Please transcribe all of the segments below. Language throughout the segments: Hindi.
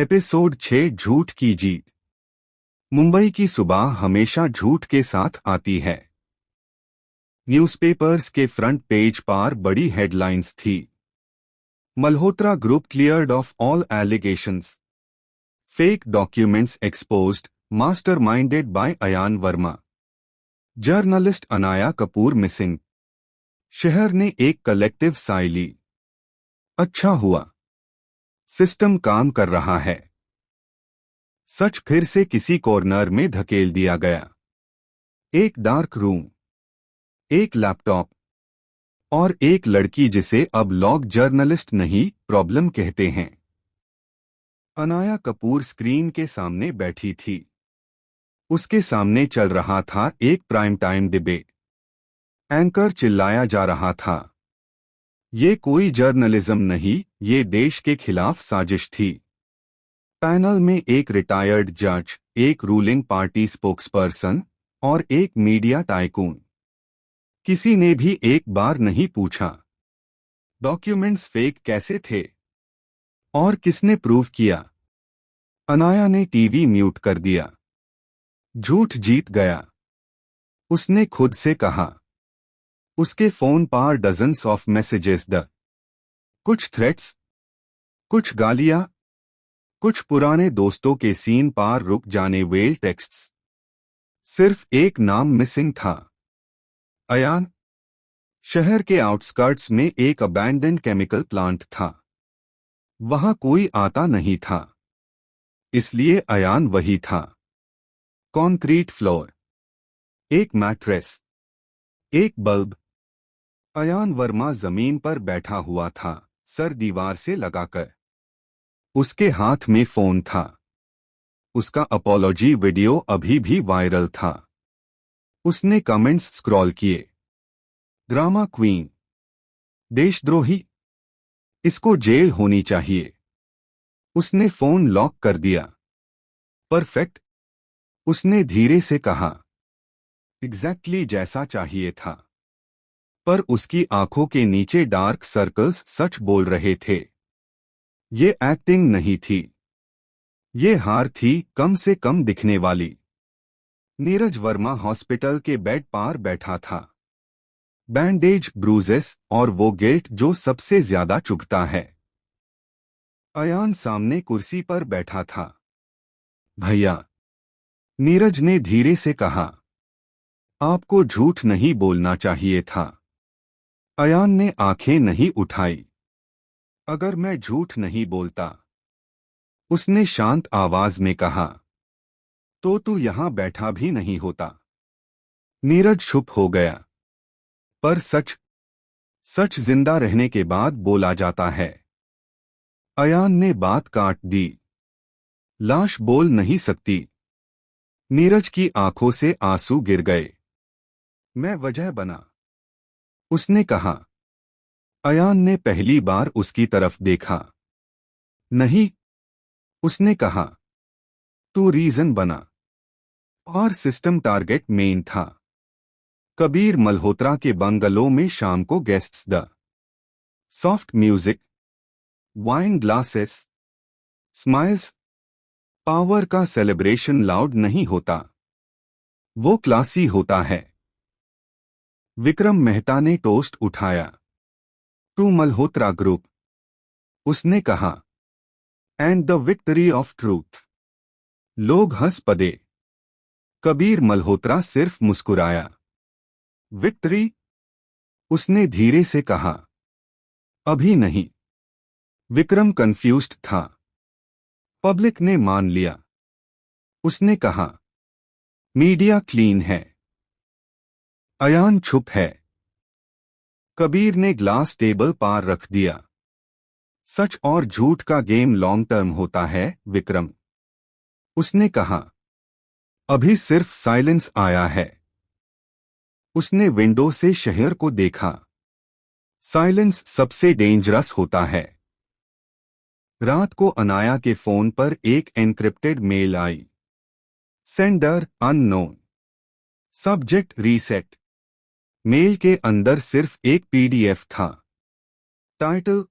एपिसोड 6 झूठ की जीत। मुंबई की सुबह हमेशा झूठ के साथ आती है। न्यूज़पेपर्स के फ्रंट पेज पर बड़ी हेडलाइंस थी। Malhotra group cleared of all allegations, fake documents exposed, masterminded by Ayaan Verma, journalist Anaya Kapoor missing. शहर ने एक कलेक्टिव साई ली। अच्छा हुआ, सिस्टम काम कर रहा है। सच फिर से किसी कॉर्नर में धकेल दिया गया। एक डार्क रूम, एक लैपटॉप और एक लड़की जिसे अब लोग जर्नलिस्ट नहीं प्रॉब्लम कहते हैं। अनाया कपूर स्क्रीन के सामने बैठी थी। उसके सामने चल रहा था एक प्राइम टाइम डिबेट। एंकर चिल्लाया जा रहा था, ये कोई जर्नलिज्म नहीं, ये देश के खिलाफ साजिश थी। पैनल में एक रिटायर्ड जज, एक रूलिंग पार्टी स्पोक्सपर्सन और एक मीडिया टाइकून। किसी ने भी एक बार नहीं पूछा, डॉक्यूमेंट्स फेक कैसे थे और किसने प्रूव किया। अनाया ने टीवी म्यूट कर दिया। झूठ जीत गया, उसने खुद से कहा। उसके फोन पर डजन्स ऑफ मैसेजेस कुछ थ्रेट्स, कुछ गालियां, कुछ पुराने दोस्तों के सीन पर रुक जाने वेल टेक्स्ट्स। सिर्फ एक नाम मिसिंग था, अयान। शहर के आउटस्कर्ट्स में एक अबैंडन्ड केमिकल प्लांट था। वहां कोई आता नहीं था, इसलिए अयान वही था। कॉन्क्रीट फ्लोर, एक मैट्रेस, एक बल्ब। अयान वर्मा जमीन पर बैठा हुआ था, सर दीवार से लगाकर। उसके हाथ में फोन था। उसका अपॉलॉजी वीडियो अभी भी वायरल था। उसने कमेंट्स स्क्रॉल किए। ड्रामा क्वीन, देशद्रोही, इसको जेल होनी चाहिए। उसने फोन लॉक कर दिया। परफेक्ट, उसने धीरे से कहा। एग्जैक्टली जैसा चाहिए था। पर उसकी आंखों के नीचे डार्क सर्कल्स सच बोल रहे थे। ये एक्टिंग नहीं थी, ये हार थी, कम से कम दिखने वाली। नीरज वर्मा हॉस्पिटल के बेड पर बैठा था। बैंडेज, ब्रूजेस और वो गिल्ट जो सबसे ज्यादा चुभता है। अयान सामने कुर्सी पर बैठा था। भैया, नीरज ने धीरे से कहा, आपको झूठ नहीं बोलना चाहिए था। अयान ने आंखें नहीं उठाई। अगर मैं झूठ नहीं बोलता, उसने शांत आवाज में कहा, तो तू यहां बैठा भी नहीं होता। नीरज चुप हो गया। पर सच, सच जिंदा रहने के बाद बोला जाता है। अयान ने बात काट दी। लाश बोल नहीं सकती। नीरज की आंखों से आंसू गिर गए। मैं वजह बना, उसने कहा। अयान ने पहली बार उसकी तरफ देखा। नहीं, उसने कहा, तू रीजन बना। और सिस्टम टारगेट मेन था। कबीर मल्होत्रा के बंगलों में शाम को guests soft music, wine glasses, smiles. Power का सेलिब्रेशन लाउड नहीं होता, वो क्लासी होता है। विक्रम मेहता ने टोस्ट उठाया। टू मल्होत्रा ग्रुप, उसने कहा, and the victory of truth. लोग हंस पड़े। कबीर मल्होत्रा सिर्फ मुस्कुराया। विक्ट्री, उसने धीरे से कहा, अभी नहीं। विक्रम कंफ्यूज्ड था। पब्लिक ने मान लिया, उसने कहा। मीडिया क्लीन है। अयान चुप है। कबीर ने ग्लास टेबल पार रख दिया। सच और झूठ का गेम लॉन्ग टर्म होता है, विक्रम, उसने कहा। अभी सिर्फ साइलेंस आया है। उसने विंडो से शहर को देखा। साइलेंस सबसे डेंजरस होता है। रात को अनाया के फोन पर एक एन्क्रिप्टेड मेल आई। Sender unknown, subject reset. Mail के अंदर सिर्फ एक पीडीएफ था। Title,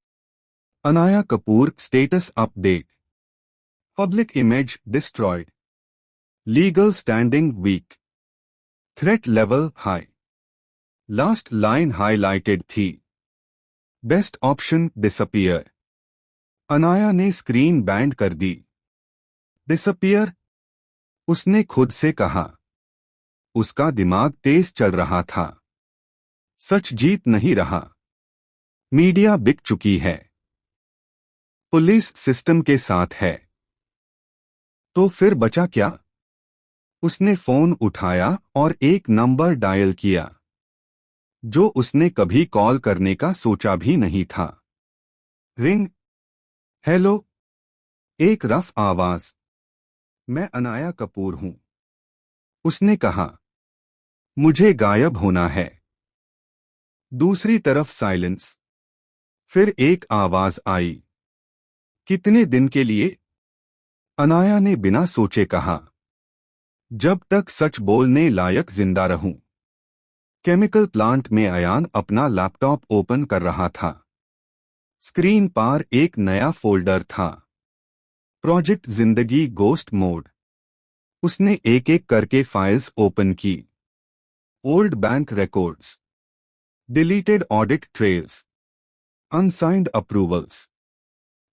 Anaya Kapoor status update. Public image destroyed. Legal standing weak. Threat level high. Last line highlighted थी. Best option disappear. अनाया ने स्क्रीन बैंड कर दी. Disappear? उसने खुद से कहा. उसका दिमाग तेज चल रहा था. सच जीत नहीं रहा. मीडिया बिक चुकी है. पुलिस सिस्टम के साथ है. तो फिर बचा क्या? उसने फोन उठाया और एक नंबर डायल किया जो उसने कभी कॉल करने का सोचा भी नहीं था. रिंग. हेलो. एक रफ आवाज. मैं अनाया कपूर हूं. उसने कहा. मुझे गायब होना है. दूसरी तरफ साइलेंस. फिर एक आवाज आई. कितने दिन के लिए? अनाया ने बिना सोचे कहा. जब तक सच बोलने लायक जिंदा रहूं. केमिकल प्लांट में अयान अपना लैपटॉप ओपन कर रहा था. स्क्रीन पर एक नया फोल्डर था. प्रोजेक्ट जिंदगी गोस्ट मोड. उसने एक एक करके फाइल्स ओपन की. Old bank records. Deleted audit trails. Unsigned approvals.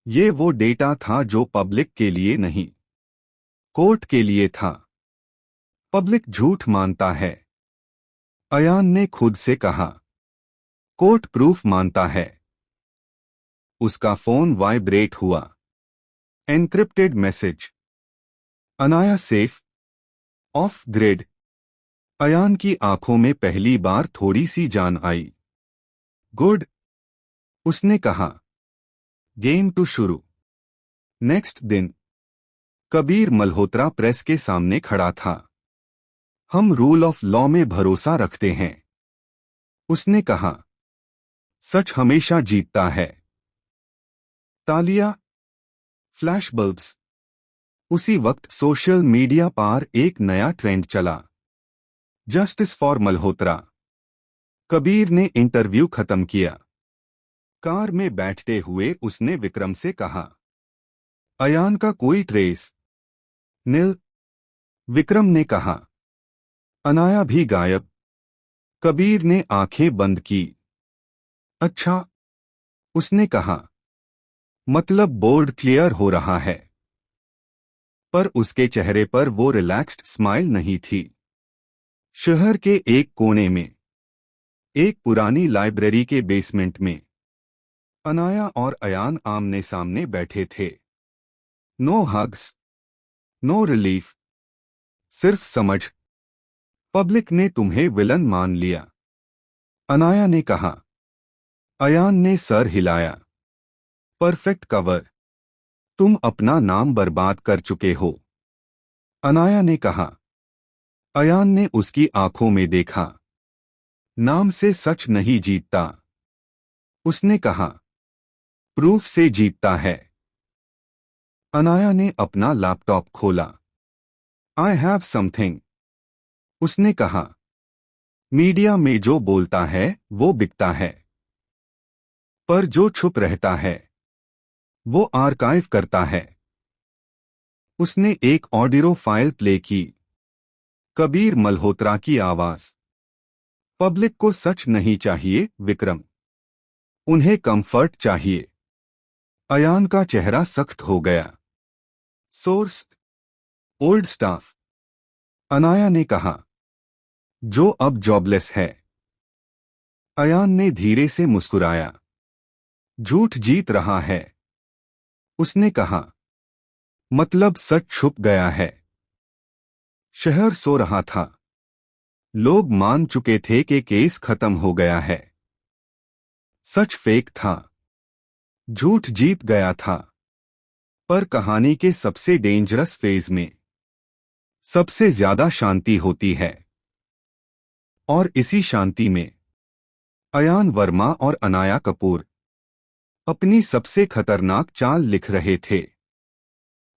ये वो डेटा था जो पब्लिक के लिए नहीं, कोर्ट के लिए था. पब्लिक झूठ मानता है. अयान ने खुद से कहा. कोर्ट प्रूफ मानता है. उसका फोन वाइब्रेट हुआ. Encrypted message. Anaya safe. Off grid. Ayaan की आंखों में पहली बार थोड़ी सी जान आई. गुड. उसने कहा. गेम टू शुरू. नेक्स्ट दिन. कबीर मल्होत्रा प्रेस के सामने खड़ा था. हम रूल ऑफ लॉ में भरोसा रखते हैं. उसने कहा. सच हमेशा जीतता है. तालियां. Flash bulbs. उसी वक्त सोशल मीडिया पर एक नया ट्रेंड चला. Justice for Malhotra. कबीर ने इंटरव्यू खत्म किया. कार में बैठते हुए उसने विक्रम से कहा. अयान का कोई ट्रेस? नील. विक्रम ने कहा. अनाया भी गायब. कबीर ने आंखें बंद की. अच्छा. उसने कहा. मतलब बोर्ड क्लियर हो रहा है. पर उसके चेहरे पर वो रिलैक्स्ड स्माइल नहीं थी. शहर के एक कोने में, एक पुरानी लाइब्रेरी के बेसमेंट में, अनाया और अयान आमने सामने बैठे थे. नो हग्स, नो रिलीफ, सिर्फ समझ. पब्लिक ने तुम्हें विलन मान लिया. अनाया ने कहा. अयान ने सर हिलाया. Perfect cover. तुम अपना नाम बर्बाद कर चुके हो. अनाया ने कहा. अयान ने उसकी आंखों में देखा. नाम से सच नहीं जीतता. उसने कहा. प्रूफ से जीतता है. अनाया ने अपना लैपटॉप खोला. I have something. उसने कहा. मीडिया में जो बोलता है वो बिकता है, पर जो छुप रहता है वो आर्काइव करता है. उसने एक ऑडियो फाइल प्ले की. कबीर मल्होत्रा की आवाज. पब्लिक को सच नहीं चाहिए विक्रम. उन्हें कंफर्ट चाहिए. अयान का चेहरा सख्त हो गया. सोर्स. Old staff. अनाया ने कहा. जो अब जॉबलेस है. अयान ने धीरे से मुस्कुराया. झूठ जीत रहा है. उसने कहा. मतलब सच छुप गया है. शहर सो रहा था. लोग मान चुके थे कि केस खत्म हो गया है. सच फेक था. झूठ जीत गया था. पर कहानी के सबसे डेंजरस फेज में सबसे ज्यादा शांति होती है. और इसी शांति में अयान वर्मा और अनाया कपूर अपनी सबसे खतरनाक चाल लिख रहे थे.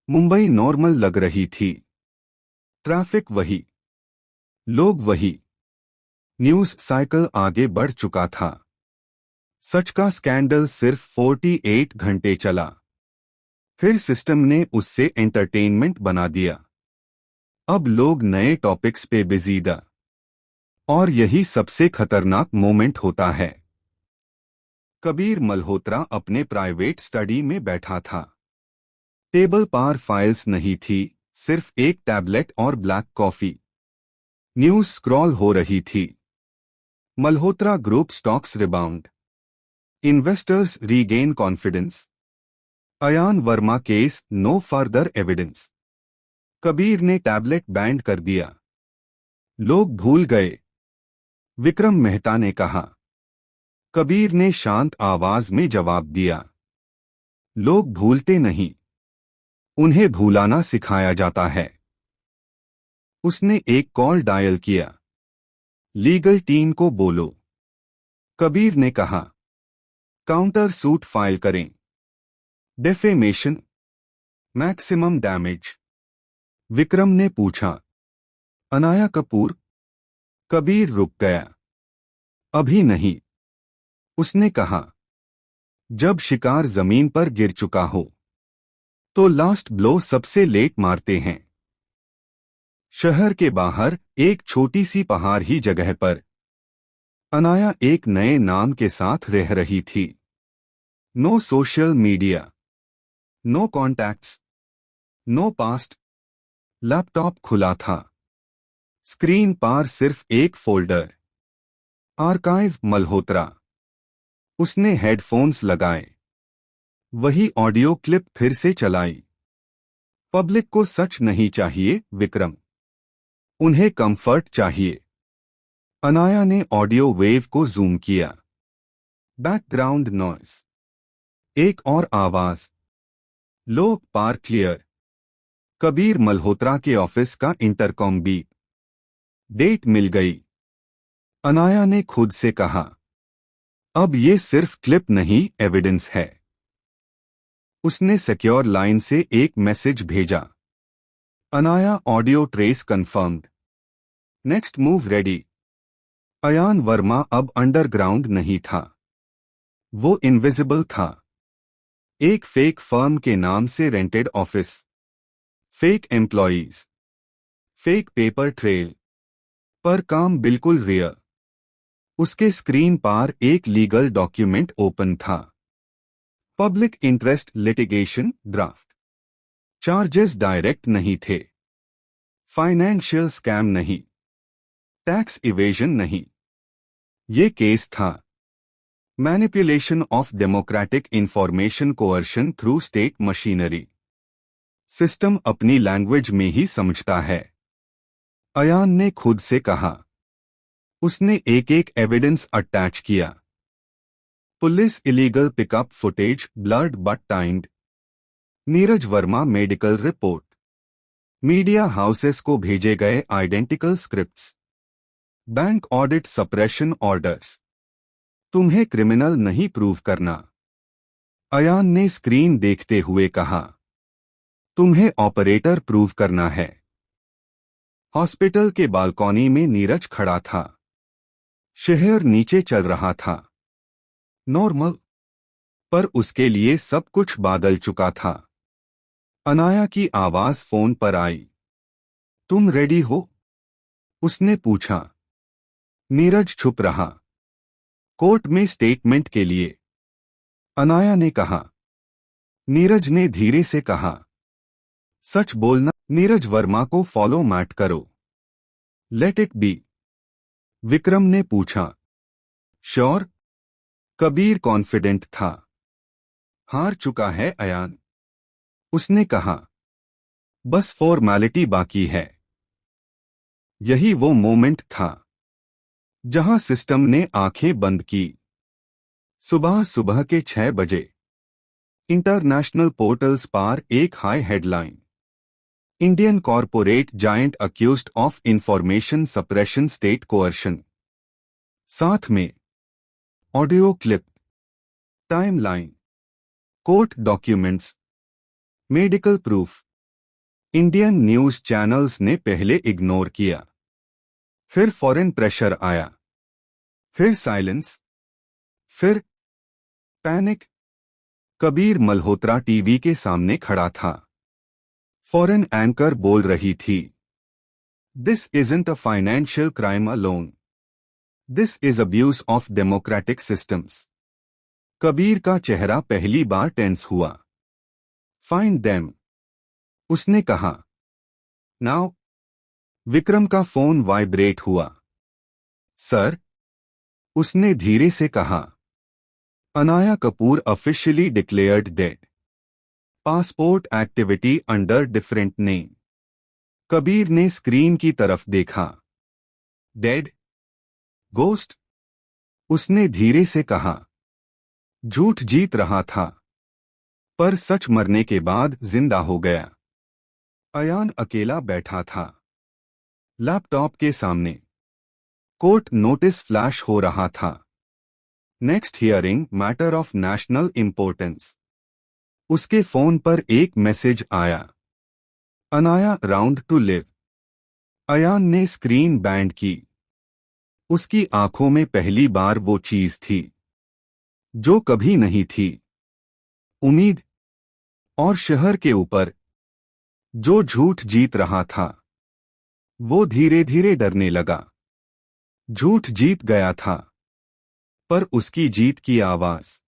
मुंबई नॉर्मल लग रही थी. ट्रैफिक वही, लोग वही. न्यूज साइकिल आगे बढ़ चुका था. सच का स्कैंडल सिर्फ 48 घंटे चला. फिर सिस्टम ने उससे एंटरटेनमेंट बना दिया। अब लोग नए टॉपिक्स पे बिजी द। और यही सबसे खतरनाक मोमेंट होता है। कबीर मल्होत्रा अपने प्राइवेट स्टडी में बैठा था। टेबल पर फाइल्स नहीं थी, सिर्फ एक टैबलेट और ब्लैक कॉफी। न्यूज स्क्रॉल हो रही थी। Malhotra group stocks rebound, investors regain confidence, Ayaan Verma case no further evidence. Kabir ने टैबलेट बैंड कर दिया। लोग भूल गए, विक्रम मेहता ने कहा। कबीर ने शांत आवाज में जवाब दिया, लोग भूलते नहीं, उन्हें भूलाना सिखाया जाता है। उसने एक कॉल डायल किया। लीगल टीम को बोलो। कबीर ने कहा, काउंटर सूट फाइल करें। Defamation, maximum damage. विक्रम ने पूछा, अनाया कपूर? कबीर रुक गया। अभी नहीं। उसने कहा, जब शिकार जमीन पर गिर चुका हो तो लास्ट ब्लो सबसे लेट मारते हैं। शहर के बाहर एक छोटी सी पहाड़ी जगह पर अनाया एक नए नाम के साथ रह रही थी। No social media, no contacts, no past. Laptop खुला था। स्क्रीन पर सिर्फ एक फोल्डर, आर्काइव मल्होत्रा। उसने हेडफोन्स लगाए। वही ऑडियो क्लिप फिर से चलाई। पब्लिक को सच नहीं चाहिए विक्रम, उन्हें कंफर्ट चाहिए। अनाया ने ऑडियो वेव को जूम किया। Background noise. एक और आवाज, लो पार क्लियर। कबीर मल्होत्रा के ऑफिस का इंटरकॉम बीप। डेट मिल गई। अनाया ने खुद से कहा, अब ये सिर्फ क्लिप नहीं एविडेंस है। उसने सिक्योर लाइन से एक मैसेज भेजा, Anaya audio trace confirmed, next move ready. Ayaan Verma अब अंडरग्राउंड नहीं था, वो इनविजिबल था। एक फेक फर्म के नाम से rented office, fake employees, fake paper trail, पर काम बिल्कुल रियल। उसके स्क्रीन पर एक लीगल डॉक्यूमेंट ओपन था। Public interest litigation draft. Charges direct नहीं थे, फाइनेंशियल स्कैम नहीं, टैक्स इवेजन नहीं। ये केस था manipulation of democratic information coercion through state machinery. System अपनी लैंग्वेज में ही समझता है। अयान ने खुद से कहा। उसने एक एक एविडेंस अटैच किया। Police illegal pickup footage blurred but timed. Neeraj Verma medical report. Media houses को भेजे गए identical scripts. Bank audit suppression orders. तुम्हें क्रिमिनल नहीं प्रूव करना, अयान ने स्क्रीन देखते हुए कहा, तुम्हें ऑपरेटर प्रूव करना है। हॉस्पिटल के बालकॉनी में नीरज खड़ा था। शहर नीचे चल रहा था। नॉर्मल, पर उसके लिए सब कुछ बादल चुका था। अनाया की आवाज फोन पर आई। तुम रेडी हो? उसने पूछा। नीरज छुप रहा। कोर्ट में स्टेटमेंट के लिए, अनाया ने कहा। नीरज ने धीरे से कहा, सच बोलना। नीरज वर्मा को फॉलो मैट करो। Let it be. विक्रम ने पूछा, श्योर? कबीर कॉन्फिडेंट था। हार चुका है अयान, उसने कहा। बस फॉर्मेलिटी बाकी है। यही वो मोमेंट था जहां सिस्टम ने आंखें बंद की। सुबह सुबह के 6 बजे इंटरनेशनल पोर्टल्स पर एक high headline, Indian corporate giant accused of information suppression state coercion. साथ में audio clip, timeline, court documents, medical proof. Indian news channels ने पहले इग्नोर किया, फिर फॉरेन प्रेशर आया, फिर साइलेंस, फिर पैनिक। कबीर मल्होत्रा टीवी के सामने खड़ा था। फॉरेन एंकर बोल रही थी, this isn't a financial crime alone, this is abuse of democratic systems. Kabir का चेहरा पहली बार टेंस हुआ। फाइंड देम, उसने कहा। नाउ। विक्रम का फोन वाइब्रेट हुआ। सर, उसने धीरे से कहा। Anaya Kapoor officially declared dead. Passport activity under different name. Kabir ने स्क्रीन की तरफ देखा। डेड? गोस्ट? उसने धीरे से कहा। झूठ जीत रहा था, पर सच मरने के बाद जिंदा हो गया। अयान अकेला बैठा था, लैपटॉप के सामने। कोर्ट नोटिस फ्लैश हो रहा था। Next hearing matter of national importance. उसके फोन पर एक मैसेज आया, Anaya round two live. Ayaan ने स्क्रीन बैंड की। उसकी आंखों में पहली बार वो चीज थी जो कभी नहीं थी, उम्मीद। और शहर के ऊपर जो झूठ जीत रहा था, वो धीरे धीरे डरने लगा। झूठ जीत गया था, पर उसकी जीत की आवाज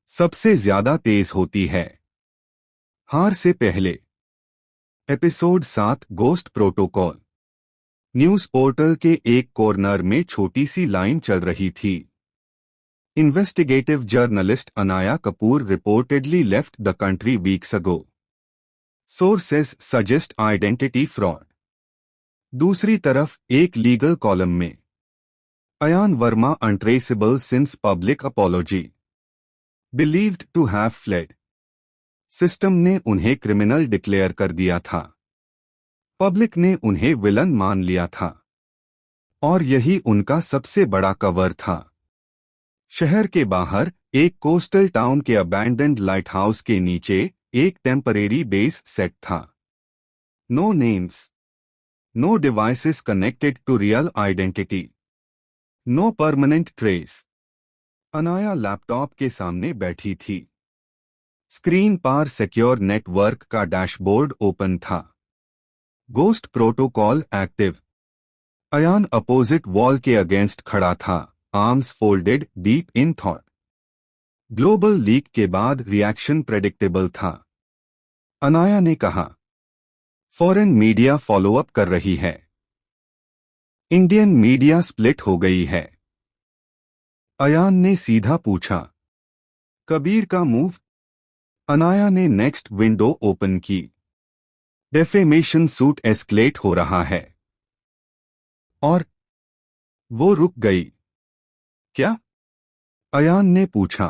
सबसे ज्यादा तेज होती है हार से पहले। Episode 7 ghost protocol. News portal के एक कॉर्नर में छोटी सी लाइन चल रही थी, investigative journalist Anaya Kapoor reportedly left the country weeks ago. Sources suggest identity fraud. दूसरी तरफ एक लीगल कॉलम में, Ayaan Verma untraceable since public apology, believed to have fled. System ने उन्हें क्रिमिनल डिक्लेयर कर दिया था, पब्लिक ने उन्हें विलन मान लिया था, और यही उनका सबसे बड़ा कवर था। शहर के बाहर एक कोस्टल टाउन के अबैंडन्ड लाइट हाउस के नीचे एक टेम्परेरी बेस सेट था। No names, no devices connected to real identity, no permanent trace. Anaya laptop के सामने बैठी थी। स्क्रीन पर सिक्योर नेटवर्क का डैशबोर्ड ओपन था। Ghost protocol active. Ayaan opposite wall के अगेंस्ट खड़ा था, arms folded, deep in thought. Global leak के बाद रिएक्शन प्रेडिक्टेबल था। अनाया ने कहा, फॉरेन मीडिया फॉलोअप कर रही है, इंडियन मीडिया स्प्लिट हो गई है। अयान ने सीधा पूछा, कबीर का मूव? अनाया ने नेक्स्ट विंडो ओपन की। डेफेमेशन सूट एस्केलेट हो रहा है। और वो रुक गई। क्या? अयान ने पूछा।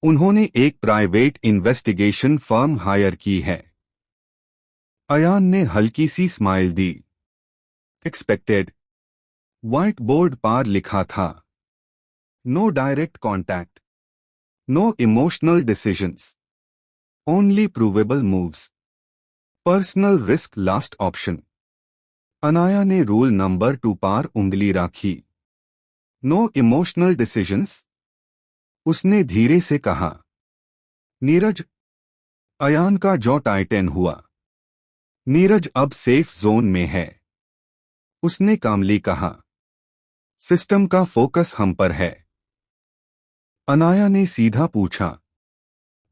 उन्होंने एक प्राइवेट इन्वेस्टिगेशन फर्म हायर की है। अयान ने हल्की सी स्माइल दी। एक्सपेक्टेड। व्हाइट बोर्ड पर लिखा था, no direct contact, no emotional decisions, only provable moves, personal risk last option. Anaya ने रूल नंबर 2 पर उंगली राखी। नो इमोशनल डिसीजंस, उसने धीरे से कहा। नीरज। अयान का जॉ टाइटन हुआ। नीरज अब सेफ जोन में है, उसने कामली कहा। सिस्टम का फोकस हम पर है। अनाया ने सीधा पूछा,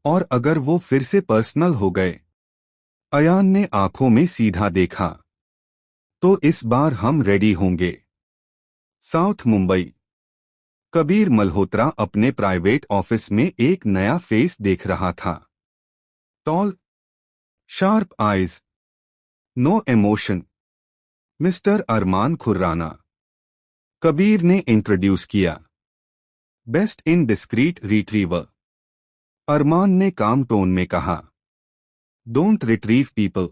और अगर वो फिर से पर्सनल हो गए? अयान ने आंखों में सीधा देखा। तो इस बार हम रेडी होंगे। साउथ मुंबई। कबीर मल्होत्रा अपने प्राइवेट ऑफिस में एक नया फेस देख रहा था। Tall, sharp eyes, no emotion, mister Armaan Khurana. Kabir ने इंट्रोड्यूस किया। Best in discreet retriever. Armaan ने काम टोन में कहा, don't retrieve people,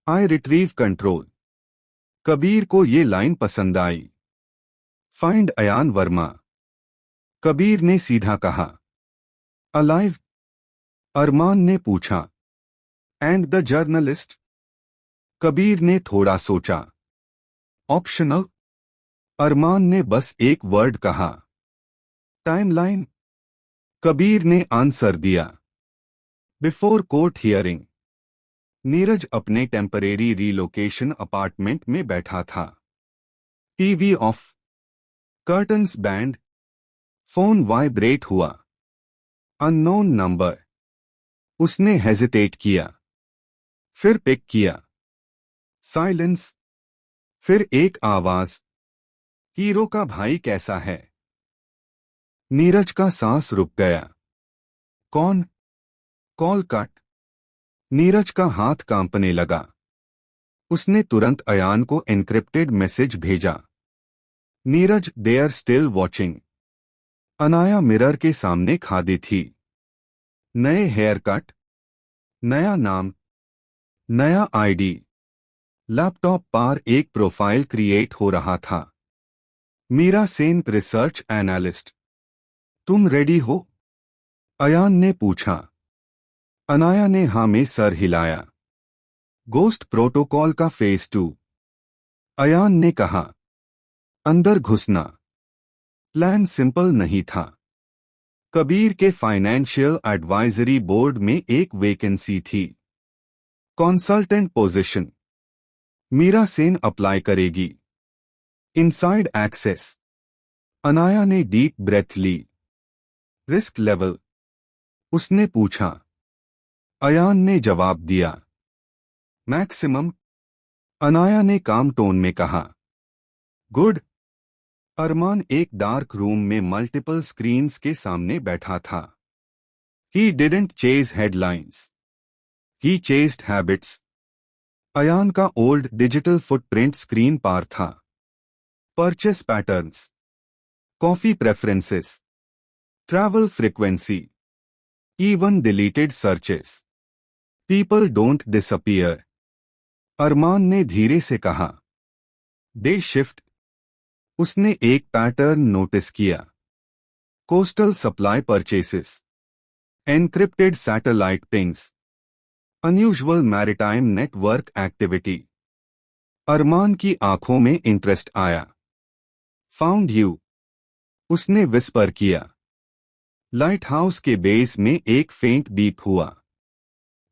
I retrieve control. Kabir को ये लाइन पसंद आई। फाइंड अयान वर्मा। कबीर ने सीधा कहा। अलाइव? अरमान ने पूछा। And the journalist? कबीर ने थोड़ा सोचा। ऑप्शनल? अरमान ने बस एक वर्ड कहा। टाइमलाइन? कबीर ने आंसर दिया। Before court hearing. नीरज अपने टेम्परेरी रीलोकेशन अपार्टमेंट में बैठा था। टीवी ऑफ, कर्टन्स बैंड, फोन वाइब्रेट हुआ। Unknown number. उसने हेजिटेट किया, फिर पिक किया। साइलेंस। फिर एक आवाज, हीरो का भाई कैसा है? नीरज का सांस रुक गया। कौन? Call cut. नीरज का हाथ कांपने लगा। उसने तुरंत अयान को एन्क्रिप्टेड मैसेज भेजा। Neeraj, they are still watching. Anaya mirror के सामने खादी थी। नए हेयर कट, नया नाम, नया आईडी। लैपटॉप पर एक प्रोफाइल क्रिएट हो रहा था। Meera Sen, research analyst. तुम रेडी हो? अयान ने पूछा। अनाया ने हाँ में सर हिलाया। गोस्ट प्रोटोकॉल का फेज 2। अयान ने कहा। अंदर घुसना। प्लान सिंपल नहीं था। कबीर के फाइनेंशियल एडवाइजरी बोर्ड में एक वैकेंसी थी। Consultant position. Meera Sen apply करेगी। Inside access. अनाया ने डीप ब्रेथ ली। Risk level? उसने पूछा। अयान ने जवाब दिया। मैक्सिमम। अनाया ने काम टोन में कहा। गुड। अरमान एक डार्क रूम में मल्टीपल स्क्रीन्स के सामने बैठा था। He didn't chase headlines, he chased habits. Ayaan का ओल्ड डिजिटल फुटप्रिंट स्क्रीन पर था। Purchase patterns, coffee preferences, travel frequency, even deleted searches. People don't disappear. Armaan ने धीरे से कहा। They shift. उसने एक पैटर्न नोटिस किया। Coastal supply purchases, encrypted satellite pings, unusual maritime network activity. Armaan की आंखों में इंटरेस्ट आया। फाउंड यू, उसने विस्पर किया। लाइट हाउस के बेस में एक फेंट बीप हुआ।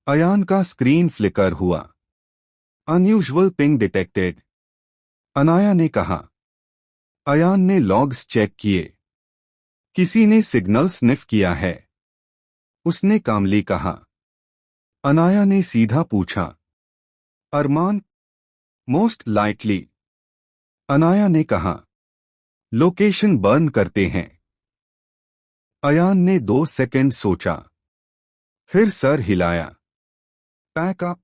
अयान का स्क्रीन फ्लिकर हुआ। Unusual ping detected. अनाया ने कहा। अयान ने लॉग्स चेक किए। किसी ने सिग्नल स्निफ किया है, उसने कामली कहा। अनाया ने सीधा पूछा। अरमान? Most likely. अनाया ने कहा। लोकेशन बर्न करते हैं। अयान ने 2 सेकंड सोचा, फिर सर हिलाया। Pack up.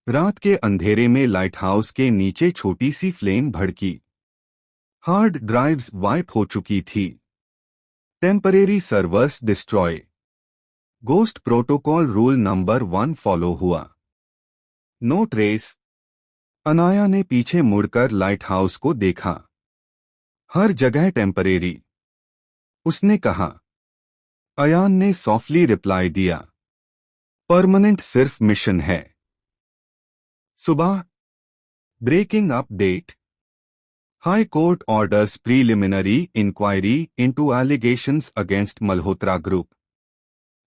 रात के अंधेरे में लाइट हाउस के नीचे छोटी सी फ्लेम भड़की। हार्ड ड्राइव्स वाइप हो चुकी थी। Temporary servers destroy. Ghost protocol rule number 1 follow हुआ। No trace. अनाया ने पीछे मुड़कर लाइट हाउस को देखा। हर जगह टेम्परेरी, उसने कहा। अयान ने सॉफ्टली रिप्लाई दिया। परमानेंट सिर्फ मिशन है। सुबह। Breaking update. High court orders preliminary inquiry into allegations against Malhotra group.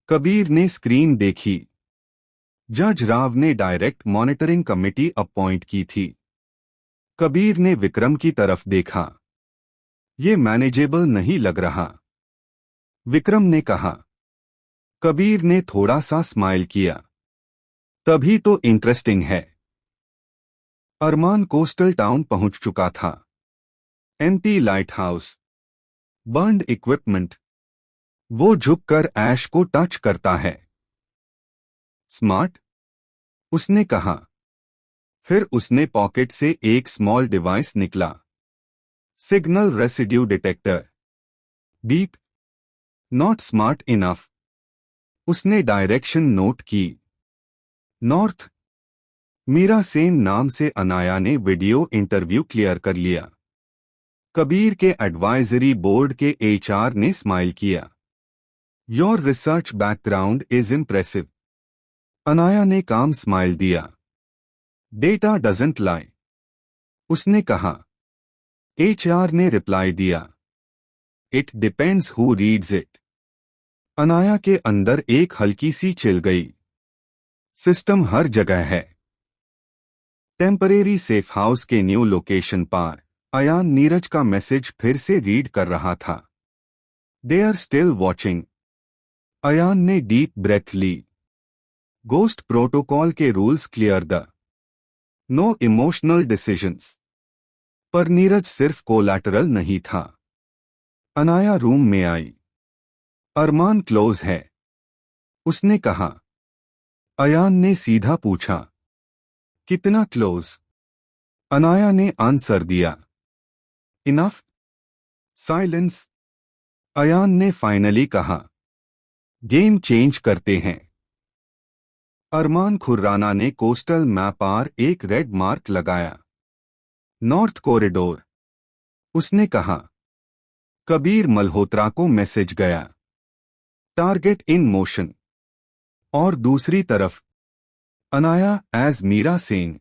Kabir ने स्क्रीन देखी। जज राव ने डायरेक्ट मॉनिटरिंग कमेटी अपॉइंट की थी। कबीर ने विक्रम की तरफ देखा। ये मैनेजेबल नहीं लग रहा, विक्रम ने कहा। कबीर ने थोड़ा सा स्माइल किया। तभी तो इंटरेस्टिंग है। अरमान कोस्टल टाउन पहुंच चुका था। Empty light house, burned equipment. वो झुककर ऐश को टच करता है। स्मार्ट, उसने कहा। फिर उसने पॉकेट से एक स्मॉल डिवाइस निकला। Signal residue detector. Beep. Not smart enough. उसने डायरेक्शन नोट की। नॉर्थ। मीरा सेन नाम से अनाया ने वीडियो इंटरव्यू क्लियर कर लिया। कबीर के एडवाइजरी बोर्ड के एचआर ने स्माइल किया। Your research background is impressive. Anaya ने काम स्माइल दिया। डेटा डजंट लाई, उसने कहा। एचआर ने रिप्लाई दिया। It depends who reads it. Anaya के अंदर एक हल्की सी चिल गई। सिस्टम हर जगह है। टेम्परेरी सेफ हाउस के न्यू लोकेशन पर अयान नीरज का मैसेज फिर से रीड कर रहा था। They are still watching. Ayaan ने डीप ब्रेथ ली। गोस्ट प्रोटोकॉल के rules clear the no emotional decisions. पर नीरज सिर्फ कोलैटरल नहीं था। अनाया रूम में आई। अरमान क्लोज है, उसने कहा। अयान ने सीधा पूछा, कितना क्लोज? अनाया ने आंसर दिया, इनफ। साइलेंस। अयान ने फाइनली कहा, गेम चेंज करते हैं। अरमान खुर्राना ने कोस्टल मैप पर एक रेड मार्क लगाया। North corridor. उसने कहा। कबीर मल्होत्रा को मैसेज गया, टारगेट इन मोशन। और दूसरी तरफ अनाया एज मीरा सेन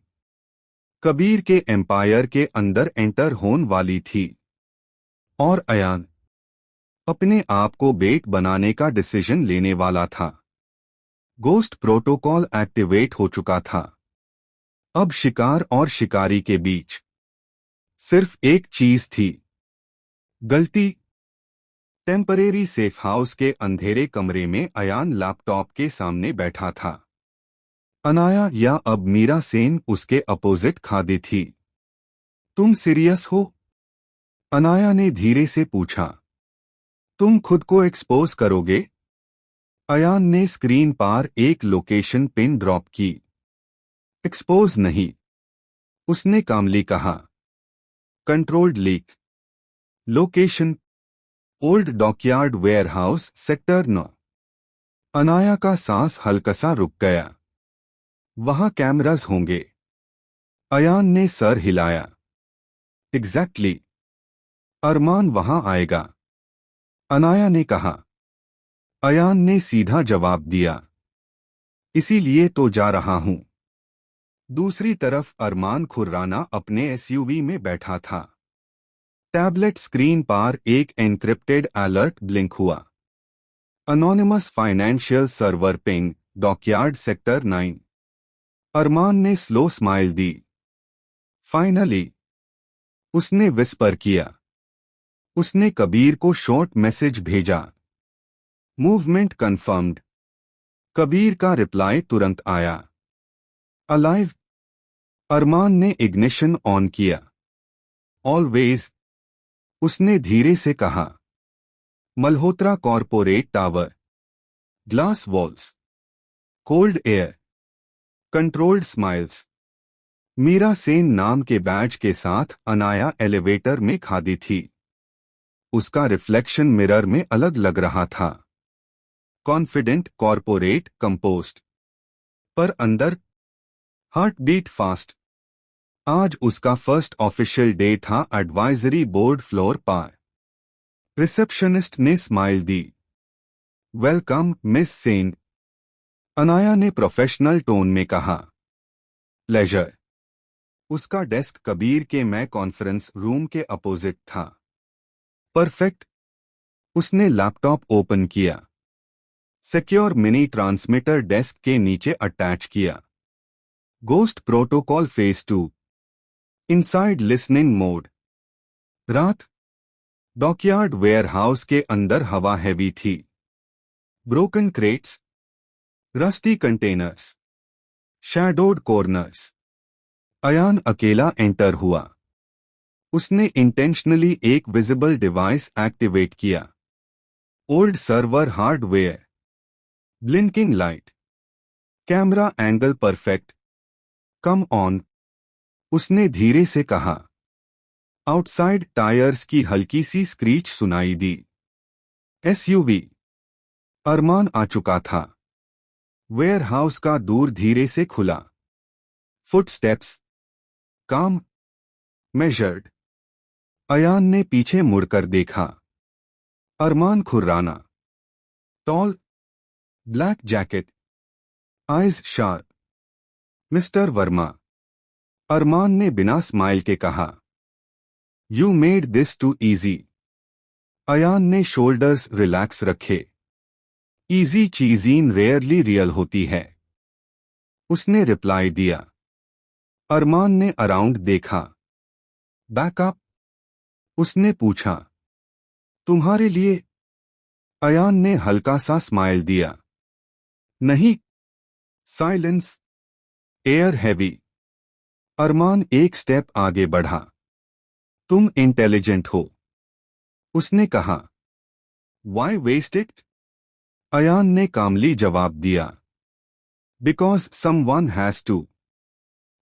कबीर के एम्पायर के अंदर एंटर होने वाली थी। और अयान अपने आप को बेट बनाने का डिसीजन लेने वाला था। गोस्ट प्रोटोकॉल एक्टिवेट हो चुका था। अब शिकार और शिकारी के बीच सिर्फ एक चीज थी, गलती। टेम्परेरी सेफ हाउस के अंधेरे कमरे में अयान लैपटॉप के सामने बैठा था। अनाया या अब मीरा सेन उसके अपोजिट खड़ी थी। तुम सीरियस हो? अनाया ने धीरे से पूछा। तुम खुद को एक्सपोज करोगे? अयान ने स्क्रीन पर एक लोकेशन पिन ड्रॉप की। एक्सपोज नहीं, उसने कामली कहा। Controlled leak. Location old dockyard warehouse sector 9। Anaya का सांस हल्का सा रुक गया। वहां कैमरास होंगे। अयान ने सर हिलाया। एग्जैक्टली। अरमान वहां आएगा, अनाया ने कहा। अयान ने सीधा जवाब दिया, इसीलिए तो जा रहा हूं। दूसरी तरफ अरमान खुर्राना अपने एसयूवी में बैठा था। टैबलेट स्क्रीन पर एक एन्क्रिप्टेड अलर्ट ब्लिंक हुआ। Anonymous financial server ping, dockyard sector 9। अरमान ने स्लो स्माइल दी। फाइनली, उसने विस्पर किया। उसने कबीर को शॉर्ट मैसेज भेजा, मूवमेंट कंफर्म्ड। कबीर का रिप्लाई तुरंत आया, अलाइव। अरमान ने इग्निशन ऑन किया। ऑलवेज, उसने धीरे से कहा। Malhotra corporate tower. Glass walls, cold air, controlled smiles. Meera Sen नाम के बैज के साथ अनाया एलिवेटर में खड़ी थी। उसका रिफ्लेक्शन मिरर में अलग लग रहा था। Confident, corporate, compost. पर अंदर हार्ट बीट फास्ट। आज उसका फर्स्ट ऑफिशियल डे था एडवाइजरी बोर्ड फ्लोर पर। रिसेप्शनिस्ट ने स्माइल दी। वेलकम मिस सेन, अनाया ने प्रोफेशनल टोन में कहा। प्लेजर। उसका डेस्क कबीर के मैं कॉन्फ्रेंस रूम के अपोजिट था। परफेक्ट। उसने लैपटॉप ओपन किया। सिक्योर मिनी ट्रांसमीटर डेस्क के नीचे अटैच किया। Ghost protocol phase 2। Inside listening mode. रात। डॉकयार्ड वेयरहाउस के अंदर हवा हैवी थी। Broken crates, rusty containers, shadowed corners. Ayaan अकेला एंटर हुआ। उसने इंटेंशनली एक विजिबल डिवाइस एक्टिवेट किया। Old server hardware. Blinking light. Camera angle perfect. Come on, उसने धीरे से कहा। आउटसाइड टायर्स की हल्की सी स्क्रीच सुनाई दी। एसयूवी। अरमान आ चुका था। वेयरहाउस का दूर धीरे से खुला। फुटस्टेप्स। काम, मेजर्ड। अयान ने पीछे मुड़कर देखा। Armaan Khurana. Tall, black jacket, eyes sharp. Mister Verma, Armaan ने बिना स्माइल के कहा। You made this too easy. Ayaan ने शोल्डर्स रिलैक्स रखे। इजी चीज़ीन रेयरली रियल होती है, उसने रिप्लाई दिया। अरमान ने अराउंड देखा। बैकअप? उसने पूछा। तुम्हारे लिए? अयान ने हल्का सा स्माइल दिया। नहीं। साइलेंस। Air heavy. अरमान एक स्टेप आगे बढ़ा। तुम इंटेलिजेंट हो, उसने कहा। Y waste it? अयान ने कामली जवाब दिया। Because someone has to.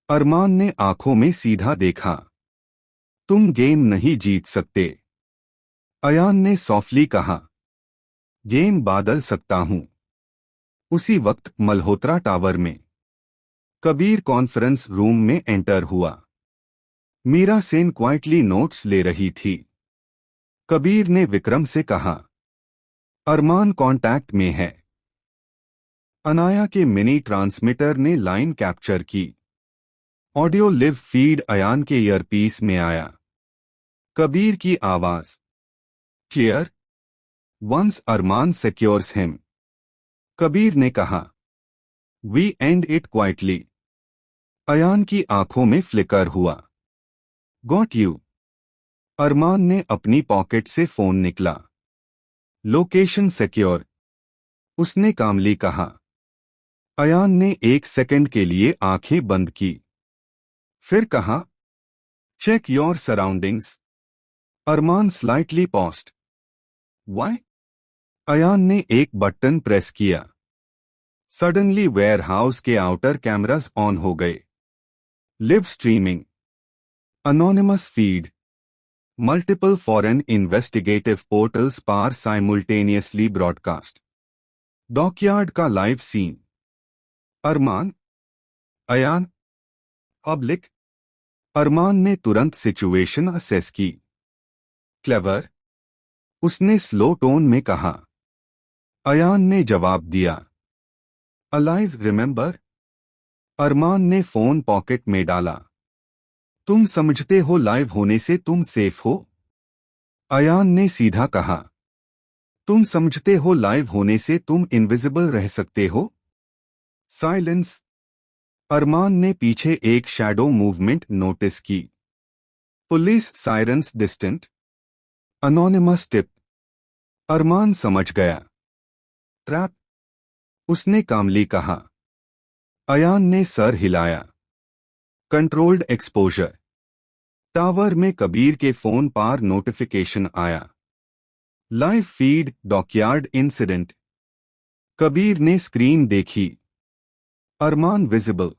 Armaan ने आंखों में सीधा देखा। तुम गेम नहीं जीत सकते, अयान ने सॉफ्टली कहा। गेम बदल सकता हूं। उसी वक्त मल्होत्रा टावर में कबीर कॉन्फ्रेंस रूम में एंटर हुआ। मीरा सेन क्वाइटली नोट्स ले रही थी। कबीर ने विक्रम से कहा, अरमान कांटेक्ट में है। अनाया के मिनी ट्रांसमीटर ने लाइन कैप्चर की। ऑडियो लिव फीड अयान के ईयरपीस में आया। कबीर की आवाज। Clear. Once Armaan secures him. Kabir ने कहा। We end it quietly. Ayaan की आंखों में फ्लिकर हुआ। Got you. अरमान ने अपनी पॉकेट से फोन निकला। लोकेशन सिक्योर, उसने कामली कहा। अयान ने एक सेकंड के लिए आंखें बंद की, फिर कहा, check your surroundings. Armaan slightly paused. Why? Ayaan ने एक बटन प्रेस किया। सडनली वेयरहाउस के आउटर कैमरास ऑन हो गए। Live streaming, anonymous feed, multiple foreign investigative portals पार साइमुल्टेनियसली ब्रॉडकास्ट। डॉकयार्ड का live scene. Armaan, Ayaan, public. Armaan ने तुरंत सिचुएशन असेस की। क्लेवर, उसने स्लो टोन में कहा। अयान ने जवाब दिया। Alive remember? अरमान ने फोन पॉकेट में डाला। तुम समझते हो लाइव होने से तुम सेफ हो? अयान ने सीधा कहा। तुम समझते हो लाइव होने से तुम इनविजिबल रह सकते हो? साइलेंस। अरमान ने पीछे एक शैडो मूवमेंट नोटिस की। Police sirens distant. Anonymous tip. Armaan समझ गया। ट्रैप, उसने कामली कहा। अयान ने सर हिलाया। Controlled exposure. टावर में कबीर के फोन पर नोटिफिकेशन आया। Live feed dockyard incident. Kabir ने स्क्रीन देखी। Armaan visible,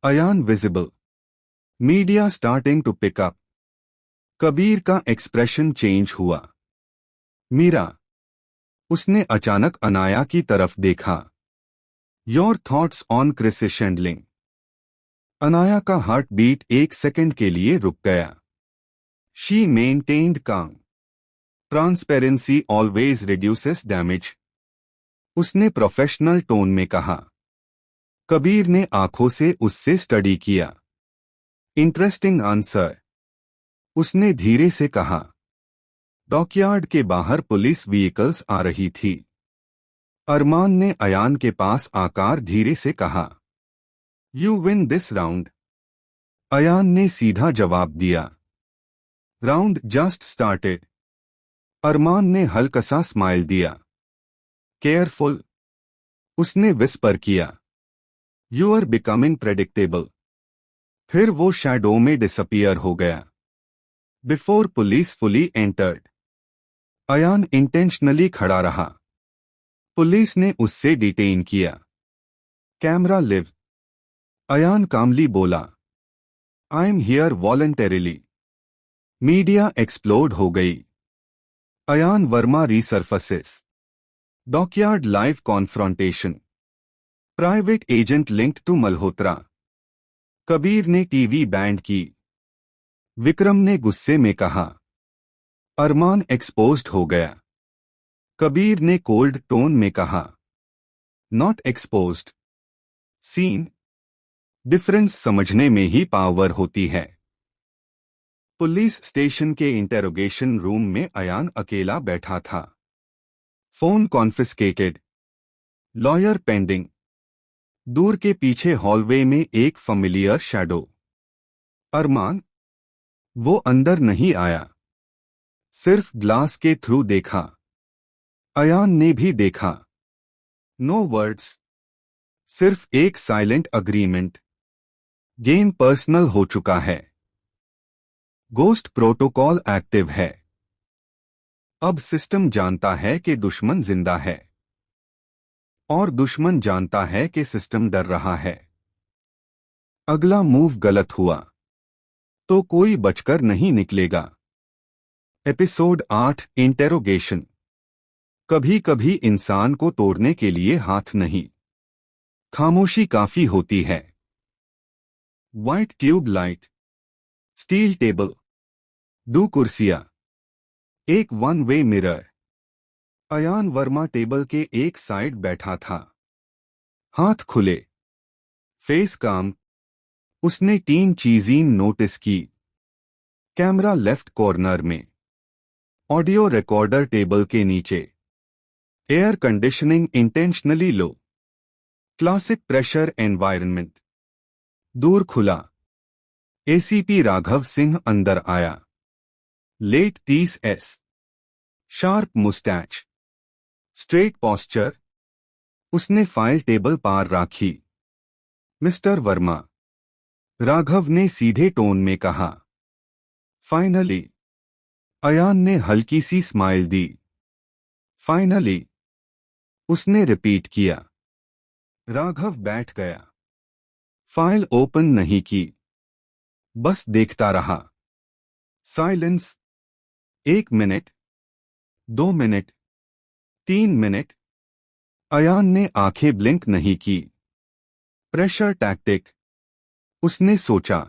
Ayaan visible, media starting to pick up. Kabir का एक्सप्रेशन चेंज हुआ। मीरा, उसने अचानक अनाया की तरफ देखा। Your thoughts on crisis handling. Anaya का हार्ट बीट एक सेकंड के लिए रुक गया। She maintained calm. Transparency always reduces damage, उसने प्रोफेशनल टोन में कहा। कबीर ने आंखों से उससे स्टडी किया। इंटरेस्टिंग आंसर, उसने धीरे से कहा। डॉकयार्ड के बाहर पुलिस व्हीकल्स आ रही थी। अरमान ने अयान के पास आकर धीरे से कहा, you win this round. Ayaan ने सीधा जवाब दिया, राउंड जस्ट स्टार्टेड। अरमान ने हल्का सा स्माइल दिया। केयरफुल, उसने विस्पर किया। You are becoming predictable. फिर वो शैडो में डिसअपियर हो गया। Before police fully entered. Ayaan intentionally खड़ा रहा। पुलिस ने उससे डिटेन किया। Camera live. अयान कामली बोला, I am here voluntarily. Media explode हो गई। Ayaan Verma resurfaces. Dockyard live confrontation. Private agent linked to Malhotra. Kabir ने टीवी बैंड की। विक्रम ने गुस्से में कहा, अरमान एक्सपोज्ड हो गया। कबीर ने कोल्ड टोन में कहा, नॉट एक्सपोज्ड। सीन। डिफरेंस समझने में ही पावर होती है। पुलिस स्टेशन के इंटेरोगेशन रूम में अयान अकेला बैठा था। Phone confiscated. Lawyer pending. दूर के पीछे हॉलवे में एक फैमिलियर शैडो। अरमान। वो अंदर नहीं आया, सिर्फ ग्लास के थ्रू देखा। अयान ने भी देखा। नो वर्ड्स, सिर्फ एक साइलेंट अग्रीमेंट। गेम पर्सनल हो चुका है। गोस्ट प्रोटोकॉल एक्टिव है। अब सिस्टम जानता है कि दुश्मन जिंदा है, और दुश्मन जानता है कि सिस्टम डर रहा है। अगला मूव गलत हुआ तो कोई बचकर नहीं निकलेगा। Episode 8 interrogation. कभी कभी इंसान को तोड़ने के लिए हाथ नहीं, खामोशी काफी होती है। White tube light, steel table, 2 कुर्सियां, एक one way mirror. Ayaan Verma table के एक साइड बैठा था, हाथ खुले, फेस काम। उसने 3 चीजें नोटिस की। कैमरा लेफ्ट कॉर्नर में, ऑडियो रिकॉर्डर टेबल के नीचे, air conditioning intentionally low, classic pressure environment. Door खुला। एसीपी राघव सिंह अंदर आया। Late 30s, sharp moustache, straight posture. उसने फाइल टेबल पार रखी। मिस्टर वर्मा, राघव ने सीधे टोन में कहा। फाइनली। अयान ने हल्की सी स्माइल दी। फाइनली, उसने रिपीट किया। राघव बैठ गया। फाइल ओपन नहीं की, बस देखता रहा। Silence. 1 minute, 2 minute, 3 minute. Ayaan ने आंखें ब्लिंक नहीं की। प्रेशर टैक्टिक, उसने सोचा।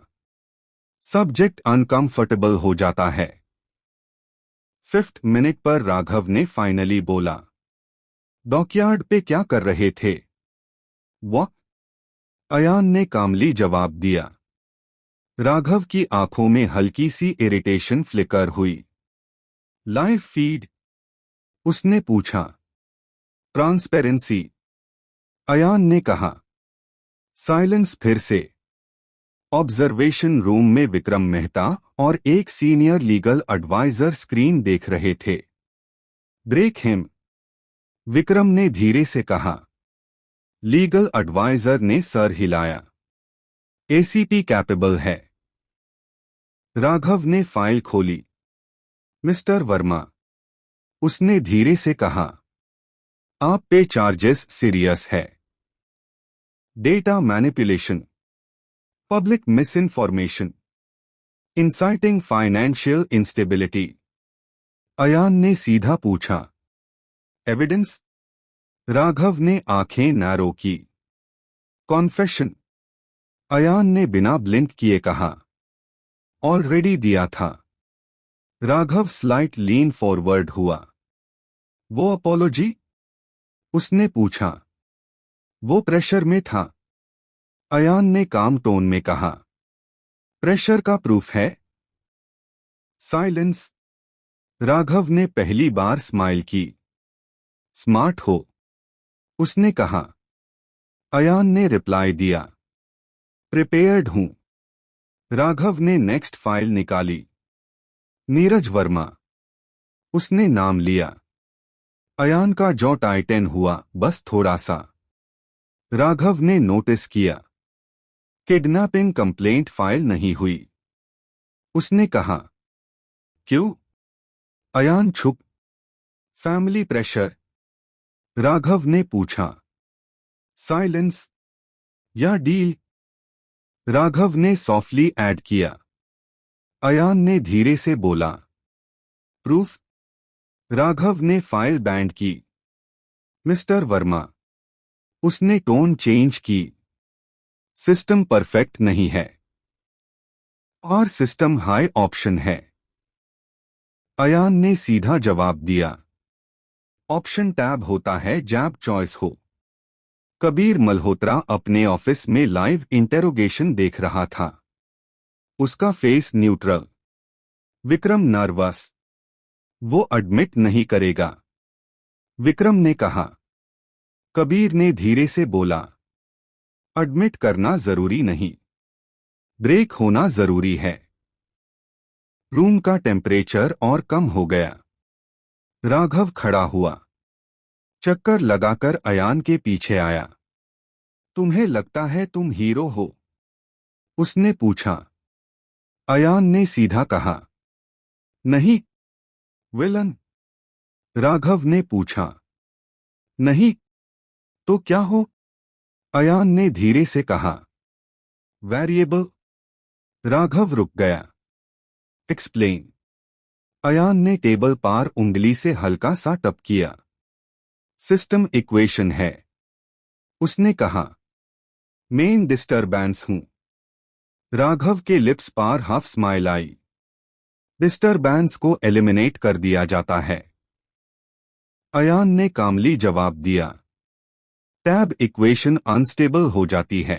सब्जेक्ट अनकंफर्टेबल हो जाता है। 5th मिनट पर राघव ने फाइनली बोला, डॉकयार्ड पे क्या कर रहे थे? वॉक। अयान ने कामली जवाब दिया। राघव की आंखों में हल्की सी इरिटेशन फ्लिकर हुई। Live feed? उसने पूछा। ट्रांसपेरेंसी, अयान ने कहा। साइलेंस फिर से। ऑब्जर्वेशन रूम में विक्रम मेहता और एक सीनियर लीगल एडवाइजर स्क्रीन देख रहे थे। ब्रेक हिम, विक्रम ने धीरे से कहा। लीगल एडवाइजर ने सर हिलाया। एसीपी कैपेबल है। राघव ने फाइल खोली। मिस्टर वर्मा, उसने धीरे से कहा, आप पे चार्जेस सीरियस है। Data manipulation, public misinformation, inciting financial instability. Ayaan ने सीधा पूछा। एविडेंस? राघव ने आंखें नैरो की। कॉन्फेशन, अयान ने बिना ब्लिंक किए कहा। ऑलरेडी दिया था। राघव स्लाइट लीन फॉरवर्ड हुआ। वो अपोलॉजी? उसने पूछा। वो प्रेशर में था, अयान ने काम टोन में कहा। प्रेशर का प्रूफ है? साइलेंस। राघव ने पहली बार स्माइल की। स्मार्ट हो, उसने कहा। अयान ने रिप्लाई दिया। प्रिपेयर्ड हूं। राघव ने नेक्स्ट फाइल निकाली। नीरज वर्मा, उसने नाम लिया। अयान का जॉ टाइटन हुआ, बस थोड़ा सा। राघव ने नोटिस किया। किडनैपिंग कंप्लेंट फाइल नहीं हुई। उसने कहा। क्यों? अयान छुप। फैमिली प्रेशर, राघव ने पूछा। साइलेंस। या डील? राघव ने सॉफ्टली ऐड किया। अयान ने धीरे से बोला। प्रूफ? राघव ने फाइल बैंड की। मिस्टर वर्मा, उसने टोन चेंज की। सिस्टम परफेक्ट नहीं है, और सिस्टम हाई ऑप्शन है। अयान ने सीधा जवाब दिया। ऑप्शन टैब होता है जैब चॉइस हो। कबीर मल्होत्रा अपने ऑफिस में लाइव इंटेरोगेशन देख रहा था। उसका फेस न्यूट्रल। विक्रम नर्वस। वो एडमिट नहीं करेगा। विक्रम ने कहा। कबीर ने धीरे से बोला, एडमिट करना जरूरी नहीं, ब्रेक होना जरूरी है। रूम का टेम्परेचर और कम हो गया। राघव खड़ा हुआ, चक्कर लगाकर अयान के पीछे आया। तुम्हें लगता है तुम हीरो हो? उसने पूछा। अयान ने सीधा कहा, नहीं। विलन? राघव ने पूछा। नहीं तो क्या हो? अयान ने धीरे से कहा, वेरिएबल। राघव रुक गया। एक्सप्लेन। अयान ने टेबल पार उंगली से हल्का सा टप किया। सिस्टम इक्वेशन है, उसने कहा। मेन डिस्टरबेंस हूं। राघव के लिप्स पार हाफ स्माइल आई। डिस्टरबेंस को एलिमिनेट कर दिया जाता है। अयान ने कामली जवाब दिया। टैब इक्वेशन अनस्टेबल हो जाती है।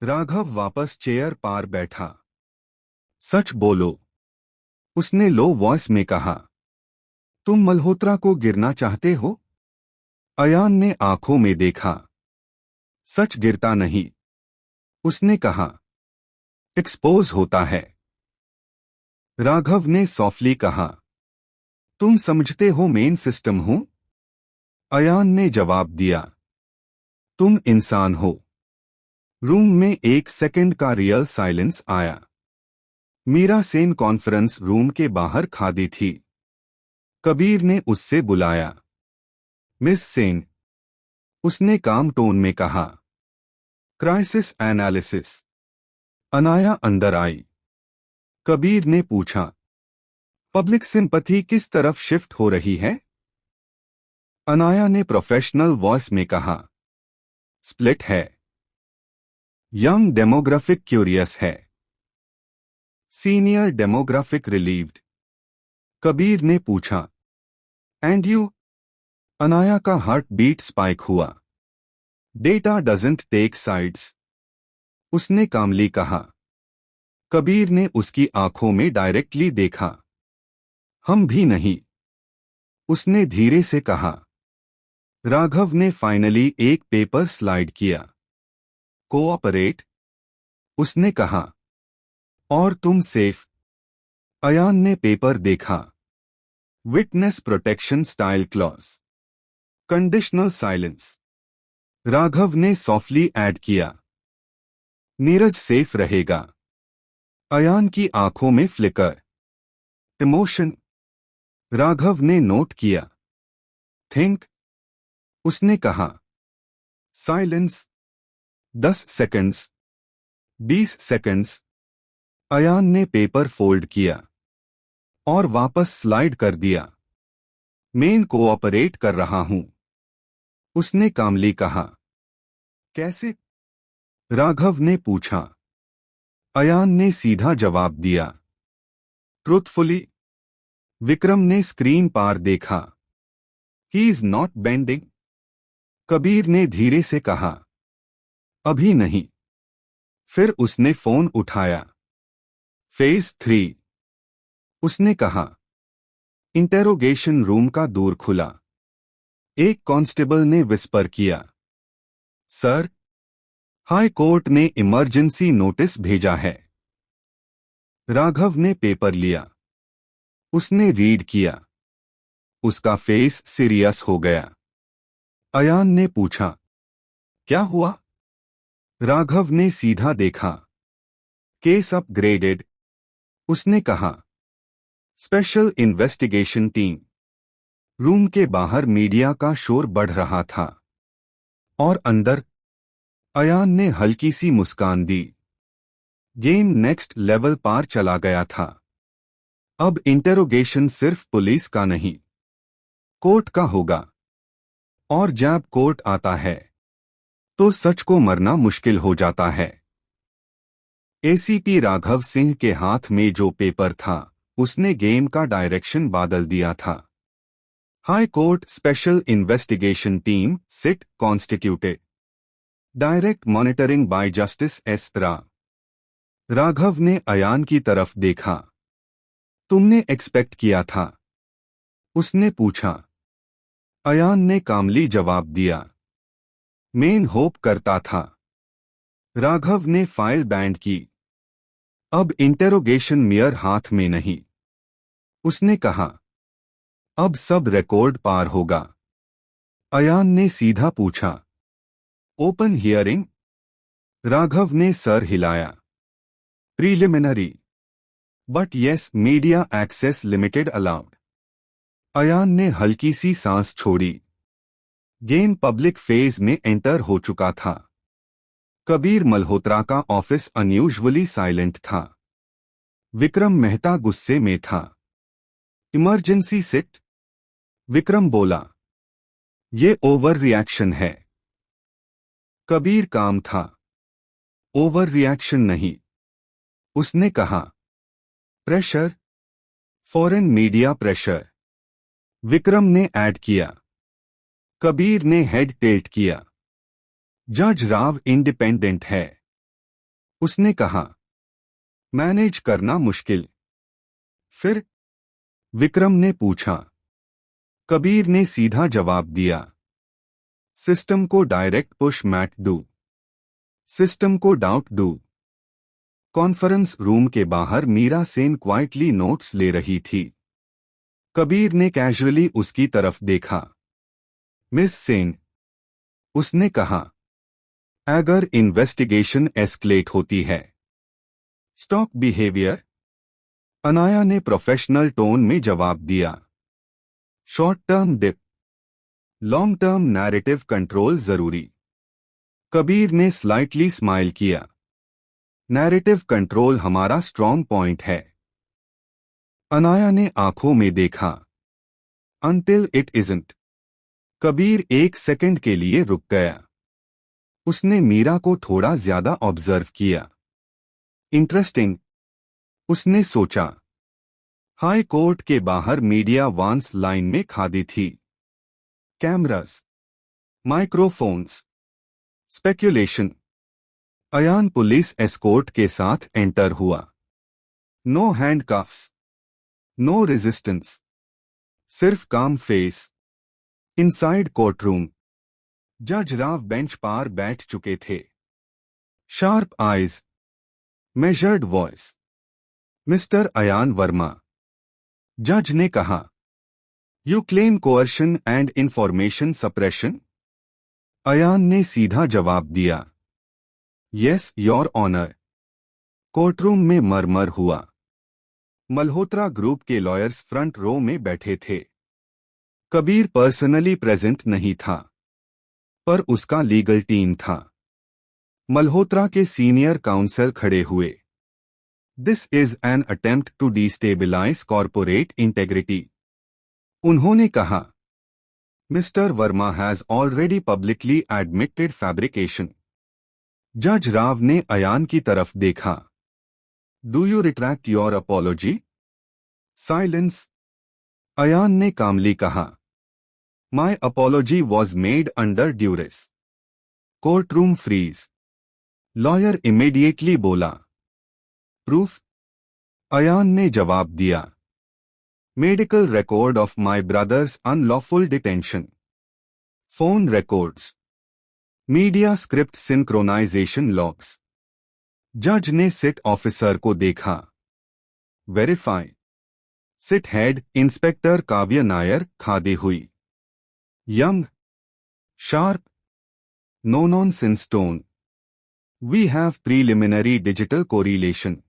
राघव वापस चेयर पार बैठा। सच बोलो, उसने लो वॉइस में कहा। तुम मल्होत्रा को गिरना चाहते हो? अयान ने आंखों में देखा। सच गिरता नहीं, उसने कहा। एक्सपोज होता है। राघव ने सॉफ्टली कहा। तुम समझते हो मेन सिस्टम हूं? अयान ने जवाब दिया। तुम इंसान हो। रूम में 1 सेकंड का रियल साइलेंस आया। मीरा सेन कॉन्फ्रेंस रूम के बाहर खड़ी थी। कबीर ने उससे बुलाया। मिस सेन, उसने काम टोन में कहा। Crisis analysis. अनाया अंदर आई। कबीर ने पूछा, पब्लिक सिंपैथी किस तरफ शिफ्ट हो रही है? अनाया ने प्रोफेशनल वॉइस में कहा, स्प्लिट है। यंग डेमोग्राफिक क्यूरियस है, सीनियर डेमोग्राफिक रिलीव्ड। कबीर ने पूछा, एंड यू? अनाया का हार्ट बीट स्पाइक हुआ। डेटा डजंट टेक साइड्स, उसने कामली कहा। कबीर ने उसकी आंखों में डायरेक्टली देखा। हम भी नहीं, उसने धीरे से कहा। राघव ने फाइनली एक पेपर स्लाइड किया। कोऑपरेट, उसने कहा। और तुम सेफ। अयान ने पेपर देखा। Witness protection style clause, conditional silence. Raghav ने सॉफ्टली ऐड किया। नीरज सेफ रहेगा। अयान की आंखों में फ्लिकर। इमोशन, राघव ने नोट किया। थिंक, उसने कहा। साइलेंस। 10 seconds, 20 seconds. अयान ने पेपर फोल्ड किया और वापस स्लाइड कर दिया। मेन कोऑपरेट कर रहा हूं, उसने कामली कहा। कैसे? राघव ने पूछा। अयान ने सीधा जवाब दिया, ट्रूथफुली। विक्रम ने स्क्रीन पार देखा। ही इज नॉट बेंडिंग। कबीर ने धीरे से कहा, अभी नहीं। फिर उसने फोन उठाया। फेज 3, उसने कहा। इंटेरोगेशन रूम का दूर खुला। एक कांस्टेबल ने विस्पर किया, सर, हाई कोर्ट ने इमरजेंसी नोटिस भेजा है। राघव ने पेपर लिया। उसने रीड किया। उसका फेस सीरियस हो गया। अयान ने पूछा, क्या हुआ? राघव ने सीधा देखा। केस अपग्रेडेड, उसने कहा। Special investigation team. रूम के बाहर मीडिया का शोर बढ़ रहा था। और अंदर? अयान ने हल्की सी मुस्कान दी। गेम नेक्स्ट लेवल पार चला गया था। अब इंटेरोगेशन सिर्फ पुलिस का नहीं, कोर्ट का होगा। और जब कोर्ट आता है तो सच को मरना मुश्किल हो जाता है। एसीपी राघव सिंह के हाथ में जो पेपर था, उसने गेम का डायरेक्शन बदल दिया था। High court special investigation team SIT constituted. Direct monitoring by justice S Raghav ने अयान की तरफ देखा। तुमने एक्सपेक्ट किया था? उसने पूछा। अयान ने कामली जवाब दिया। मेन होप करता था। राघव ने फाइल बैंड की। अब इंटेरोगेशन मियर हाथ में नहीं। उसने कहा, अब सब रिकॉर्ड पार होगा। अयान ने सीधा पूछा, ओपन हियरिंग? राघव ने सर हिलाया। Preliminary, but yes, media access limited allowed. Ayaan ने हल्की सी सांस छोड़ी। गेम पब्लिक फेज में एंटर हो चुका था। कबीर मल्होत्रा का ऑफिस अनयूजुअली साइलेंट था। विक्रम मेहता गुस्से में था। Emergency seat? विक्रम बोला, ये ओवर रिएक्शन है। कबीर काम था। ओवर रिएक्शन नहीं। उसने कहा, pressure, foreign media pressure. Vikram ने ऐड किया। कबीर ने हेड टिल्ट किया। जज राव इंडिपेंडेंट है। उसने कहा, मैनेज करना मुश्किल। फिर? विक्रम ने पूछा। कबीर ने सीधा जवाब दिया, सिस्टम को डायरेक्ट पुश मैट डू। सिस्टम को डाउट डू। कॉन्फ्रेंस रूम के बाहर मीरा सेन क्वाइटली नोट्स ले रही थी। कबीर ने कैजुअली उसकी तरफ देखा। मिस सेन, उसने कहा, अगर इन्वेस्टिगेशन एस्केलेट होती है। Stock behaviour? अनाया ने प्रोफेशनल टोन में जवाब दिया। Short term dip, long term narrative control जरूरी। कबीर ने स्लाइटली स्माइल किया। नैरेटिव कंट्रोल हमारा स्ट्रॉन्ग पॉइंट है। अनाया ने आंखों में देखा। Until it isn't. कबीर एक सेकंड के लिए रुक गया। उसने मीरा को थोड़ा ज्यादा ऑब्जर्व किया। इंटरेस्टिंग, उसने सोचा। हाई कोर्ट के बाहर मीडिया वांस लाइन में खादी थी। Cameras, microphones, speculation. Ayaan police escort के साथ एंटर हुआ। नो हैंडकफ्स, नो रेजिस्टेंस, सिर्फ काम फेस। Inside courtroom. जज राव बेंच पर बैठ चुके थे। Sharp eyes, measured voice. Mister Ayaan Verma, जज ने कहा, you claim coercion and information suppression? Ayaan ने सीधा जवाब दिया, यस योर ऑनर। कोर्टरूम में मरमर हुआ। मल्होत्रा ग्रुप के लॉयर्स फ्रंट रो में बैठे थे। कबीर पर्सनली प्रेजेंट नहीं था, पर उसका लीगल टीम था। मल्होत्रा के सीनियर काउंसिल खड़े हुए। This is an attempt to destabilise corporate integrity, उन्होंने कहा। Mister Verma has already publicly admitted fabrication. जज राव ने अयान की तरफ देखा। Do you retract your apology? Silence. Ayaan ने कामली कहा, my apology was made under duress. Courtroom freeze. Lawyer immediately बोला, प्रूफ? अयान ने जवाब दिया, medical record of my brother's unlawful detention, phone records, media script synchronisation logs. जज ने सिट ऑफिसर को देखा। वेरीफाई। सिट हेड इंस्पेक्टर काव्य नायर खादी हुई। Young, sharp, no nonsense tone. We have preliminary digital correlation,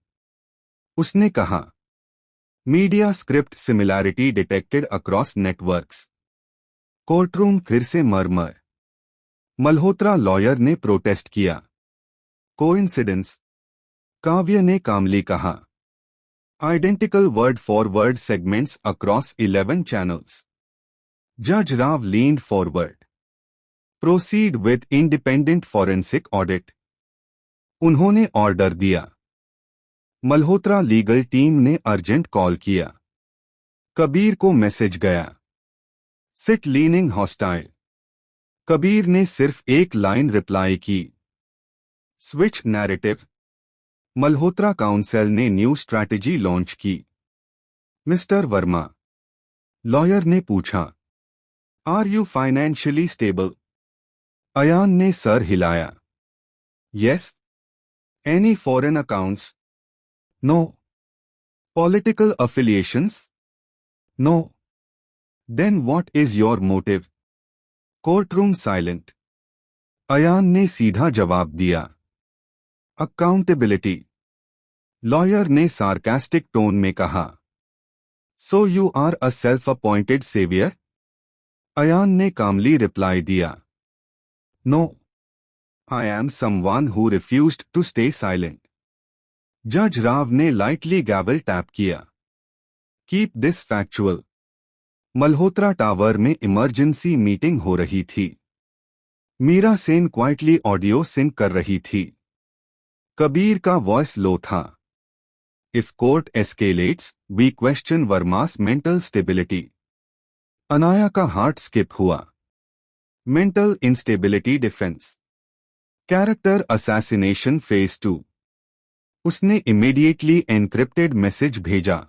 उसने कहा। Media script similarity detected across networks. Courtroom फिर से मरमर। मल्होत्रा लॉयर ने प्रोटेस्ट किया। कोइंसिडेंस? काव्य ने कामली कहा। Identical word for word segments across 11 channels. जज Rao leaned forward. Proceed with independent forensic audit, उन्होंने ऑर्डर दिया। मल्होत्रा लीगल टीम ने अर्जेंट कॉल किया। कबीर को मैसेज गया। Seat leaning hostile. कबीर ने सिर्फ एक लाइन रिप्लाई की। Switch narrative. मल्होत्रा काउंसिल ने न्यू स्ट्रैटेजी लॉन्च की। मिस्टर वर्मा, लॉयर ने पूछा, are you financially stable? Ayaan ने सर हिलाया। Yes. Any foreign accounts? No. Political affiliations? No. Then what is your motive? Courtroom silent. Ayaan ने सीधा जवाब दिया, अकाउंटेबिलिटी। लॉयर ने सार्कास्टिक टोन में कहा, so you are a self appointed saviour? Ayaan ने कामली रिप्लाई दिया, no, I am someone who refused to stay silent. जज राव ने लाइटली गैवल टैप किया। Keep this factual. Malhotra tower में इमरजेंसी मीटिंग हो रही थी। Meera Sen quietly audio sync कर रही थी। कबीर का वॉइस लो था। If court escalates, we question Verma's mental stability. Anaya का हार्ट स्किप हुआ। Mental instability defence. Character assassination phase 2। उसने इमीडिएटली एनक्रिप्टेड मैसेज भेजा।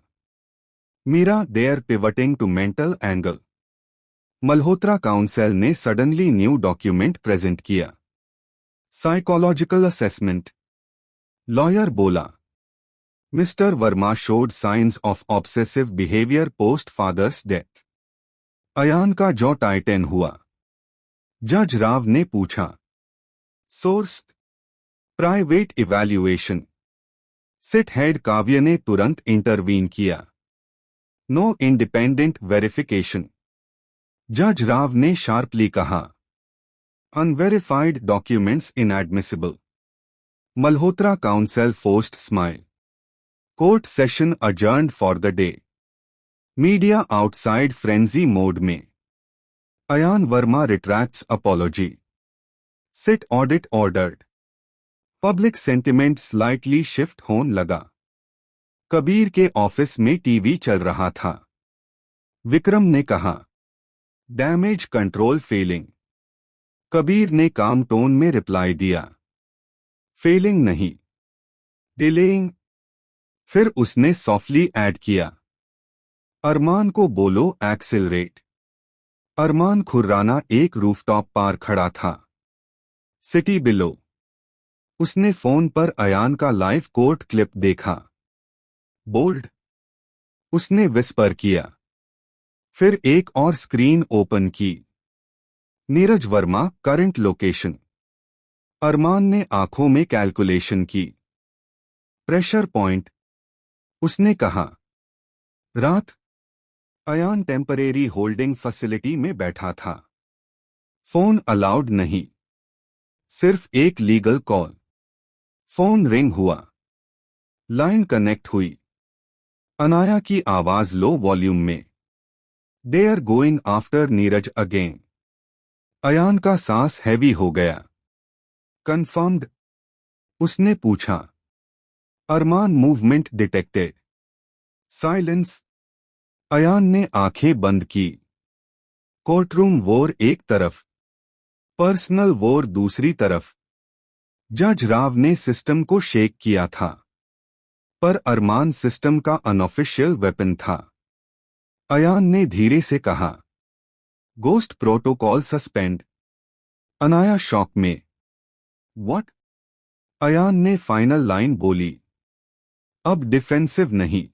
Meera they're pivoting to mental angle. Malhotra counsel ने सडनली न्यू डॉक्यूमेंट प्रेजेंट किया। Psychological assessment. लॉयर बोला, mister Verma showed signs of obsessive behaviour post father's death. Ayaan का जॉ टाइटन हुआ। जज राव ने पूछा, source? Private evaluation. SIT head Kavya ने तुरंत इंटरवीन किया। No independent verification. जज राव ने शार्पली कहा, unverified documents inadmissible. Malhotra counsel forced smile. Court session adjourned for the day. Media outside frenzy mode में। Ayaan Verma retracts apology. Seat audit ordered. Public sentiment slightly shift होने लगा। कबीर के ऑफिस में टीवी चल रहा था। विक्रम ने कहा, डैमेज कंट्रोल फेलिंग। कबीर ने काम टोन में रिप्लाई दिया, फेलिंग नहीं, डिलेइंग। फिर उसने सॉफ्टली ऐड किया, अरमान को बोलो एक्सिलरेट। अरमान खुर्राना एक रूफटॉप पार खड़ा था। City below. उसने फोन पर अयान का लाइव कोर्ट क्लिप देखा। बोल्ड। उसने विस्पर किया। फिर एक और स्क्रीन ओपन की। Neeraj Verma current location. अरमान ने आंखों में कैलकुलेशन की। Pressure point. उसने कहा, रात। अयान टेम्परेरी होल्डिंग फैसिलिटी में बैठा था। फोन अलाउड नहीं। सिर्फ एक लीगल कॉल। फोन रिंग हुआ। लाइन कनेक्ट हुई। अनाया की आवाज लो वॉल्यूम में। They are going after Neeraj again. Ayaan का सांस हैवी हो गया। कंफर्म्ड? उसने पूछा। Armaan movement detected. Silence. Ayaan ने आंखें बंद की। कोर्टरूम वॉर एक तरफ, पर्सनल वॉर दूसरी तरफ। जज राव ने सिस्टम को शेक किया था, पर अरमान सिस्टम का अनऑफिशियल वेपन था। अयान ने धीरे से कहा, ghost protocol suspend. Anaya shock में। व्हाट? अयान ने फाइनल लाइन बोली, अब डिफेंसिव नहीं,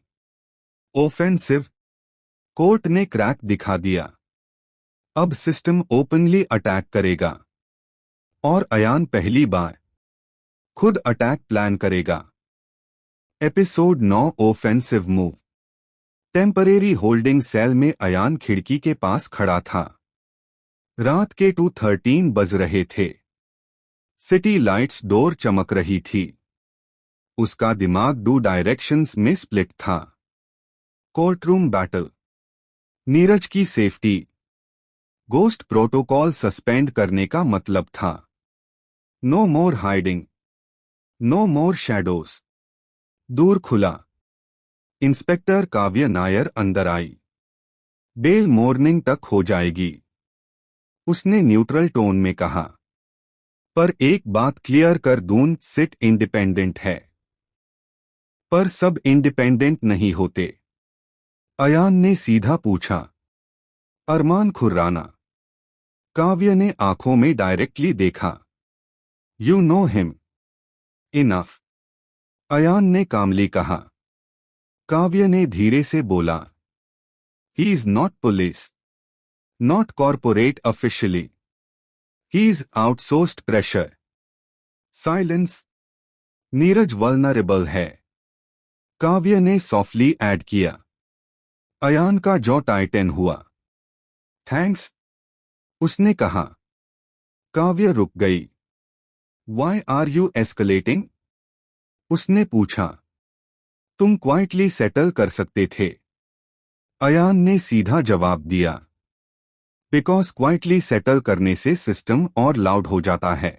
ओफेंसिव। कोर्ट ने क्रैक दिखा दिया। अब सिस्टम ओपनली अटैक करेगा। और अयान पहली बार खुद अटैक प्लान करेगा। Episode 9 offensive move. Temporary holding cell में अयान खिड़की के पास खड़ा था। रात के 2:13 बज रहे थे। सिटी लाइट्स डोर चमक रही थी। उसका दिमाग 2 डायरेक्शंस में स्प्लिट था। Courtroom battle. नीरज की सेफ्टी। गोस्ट प्रोटोकॉल सस्पेंड करने का मतलब था, नो मोर हाइडिंग, नो मोर शैडोज। दूर खुला। इंस्पेक्टर काव्य नायर अंदर आई। बेल मॉर्निंग तक हो जाएगी, उसने न्यूट्रल टोन में कहा। पर एक बात क्लियर कर दूं, सिट इंडिपेंडेंट है, पर सब इंडिपेंडेंट नहीं होते। अयान ने सीधा पूछा, अरमान खुर्राना काव्य ने आंखों में डायरेक्टली देखा। You know him. Enough. Ayaan ने कामली कहा। काव्य ने धीरे से बोला, he is not police, not corporate officially, he is outsourced pressure. Silence. Neeraj vulnerable है, काव्य ने सॉफ्टली ऐड किया। अयान का जॉ टाइटन हुआ। थैंक्स, उसने कहा। काव्य रुक गई। Why are you escalating? उसने पूछा। तुम क्वाइटली सेटल कर सकते थे। अयान ने सीधा जवाब दिया। बिकॉज क्वाइटली सेटल करने से सिस्टम और लाउड हो जाता है।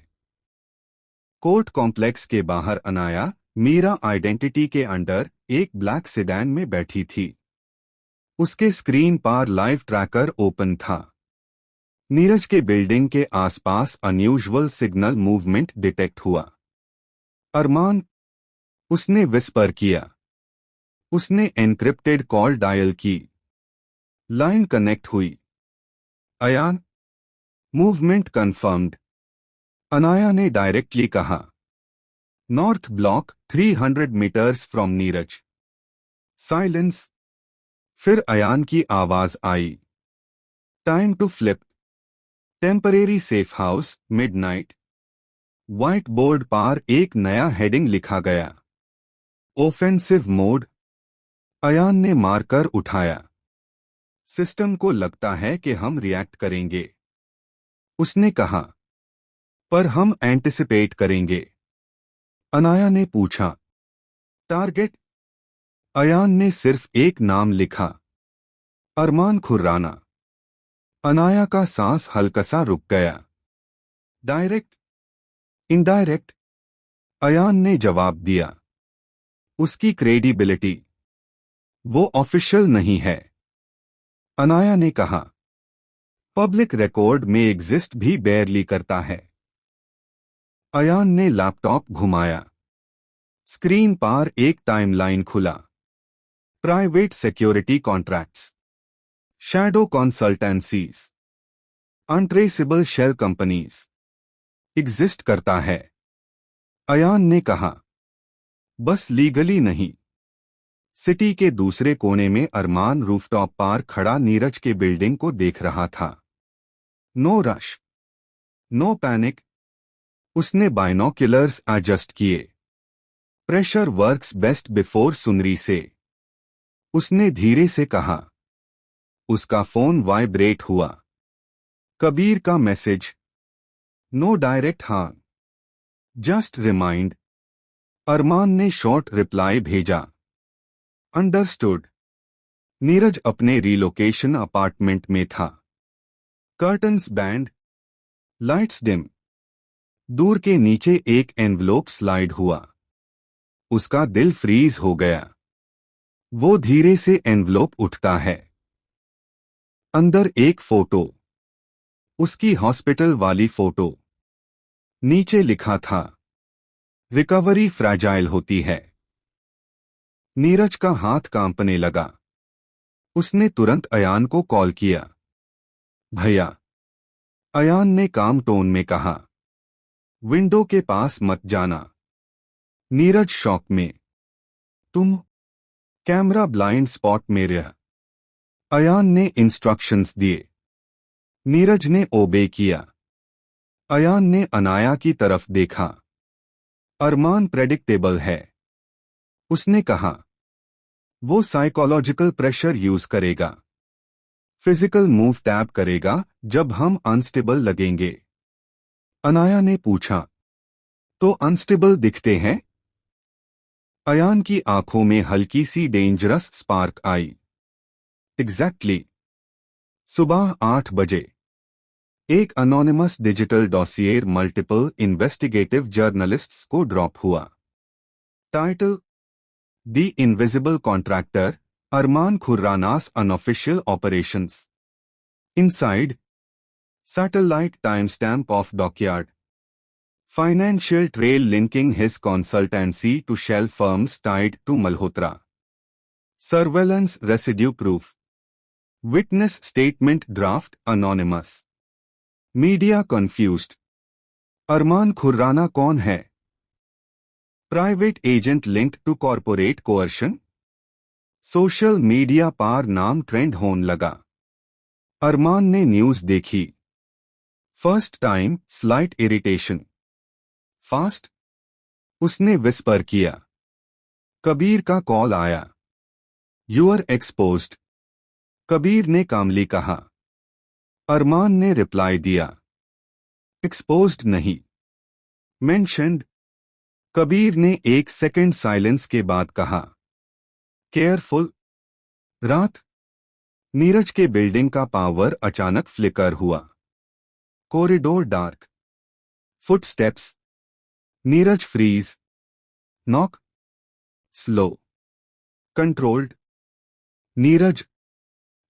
कोर्ट कॉम्प्लेक्स के बाहर अनाया मीरा आइडेंटिटी के अंडर एक ब्लैक सेडान में बैठी थी। उसके स्क्रीन पर लाइव ट्रैकर ओपन था। नीरज के बिल्डिंग के आसपास अनयूजुअल सिग्नल मूवमेंट डिटेक्ट हुआ। अरमान, उसने विस्पर किया। उसने एनक्रिप्टेड कॉल डायल की। लाइन कनेक्ट हुई। Ayaan, movement confirmed. अनाया ने डायरेक्टली कहा। North block 300 metres from Neeraj. Silence. फिर अयान की आवाज आई। Time to flip. Temporary safe house midnight. White board पर एक नया हेडिंग लिखा गया। Offensive mode. अयान ने मार्कर उठाया। सिस्टम को लगता है कि हम रिएक्ट करेंगे, उसने कहा। पर हम एंटिसिपेट करेंगे। अनाया ने पूछा। टारगेट? अयान ने सिर्फ एक नाम लिखा। अरमान खुर्राना। अनाया का सांस हल्का सा रुक गया। डायरेक्ट? इनडायरेक्ट? अयान ने जवाब दिया। उसकी क्रेडिबिलिटी, वो ऑफिशियल नहीं है। अनाया ने कहा। पब्लिक रिकॉर्ड में एग्जिस्ट भी बेयरली करता है। अयान ने लैपटॉप घुमाया। स्क्रीन पर एक टाइमलाइन खुला। Private security contracts, shadow consultancies, untraceable shell companies. Exist करता है, अयान ने कहा। बस लीगली नहीं। सिटी के दूसरे कोने में अरमान रूफटॉप पर खड़ा नीरज के बिल्डिंग को देख रहा था। No rush, no panic. उसने बाइनोक्यूलर्स एडजस्ट किए। Pressure works best before sunrise, उसने धीरे से कहा। उसका फोन वाइब्रेट हुआ। कबीर का message. No direct harm, just remind. Armaan ने शॉर्ट रिप्लाई भेजा। अंडरस्टूड। नीरज अपने रिलोकेशन अपार्टमेंट में था। कर्टन्स बैंड, लाइट्स डिम। दूर के नीचे एक एनवलोप स्लाइड हुआ। उसका दिल फ्रीज हो गया। वो धीरे से एनवलोप उठता है। अंदर एक फोटो, उसकी हॉस्पिटल वाली फोटो। नीचे लिखा था, रिकवरी फ्रैजाइल होती है। नीरज का हाथ कांपने लगा। उसने तुरंत अयान को कॉल किया। भैया, अयान ने काम टोन में कहा। विंडो के पास मत जाना। नीरज शॉक में। तुम? कैमरा ब्लाइंड स्पॉट में रह। अयान ने इंस्ट्रक्शंस दिए। नीरज ने ओबे किया। अयान ने अनाया की तरफ देखा। अरमान प्रेडिक्टेबल है, उसने कहा। वो साइकोलॉजिकल प्रेशर यूज करेगा, फिजिकल मूव टैप करेगा जब हम अनस्टेबल लगेंगे। अनाया ने पूछा, तो अनस्टेबल दिखते हैं? अयान की आंखों में हल्की सी डेंजरस स्पार्क आई। एग्जैक्टली। सुबह 8 बजे एक anonymous digital dossier multiple investigative journalists को ड्रॉप हुआ। Title, the invisible contractor, Armaan Khurrana's unofficial operations. Inside, satellite timestamp of dockyard, financial trail linking his consultancy to shell firms tied to Malhotra, surveillance residue proof, witness statement draft anonymous. Media confused. Armaan Khurrana कौन है? Private agent linked to corporate coercion. Social media पर नाम ट्रेंड होने लगा। अरमान ने न्यूज देखी। First time slight irritation. Fast. उसने विस्पर किया। कबीर का कॉल आया। You are exposed. कबीर ने कामली कहा। अरमान ने रिप्लाई दिया, एक्सपोज्ड नहीं, मेंशन्ड। कबीर ने एक सेकंड साइलेंस के बाद कहा, केयरफुल। रात। नीरज के बिल्डिंग का पावर अचानक फ्लिकर हुआ। Corridor dark. Footsteps. Neeraj freeze. Knock. Slow. Controlled. Neeraj.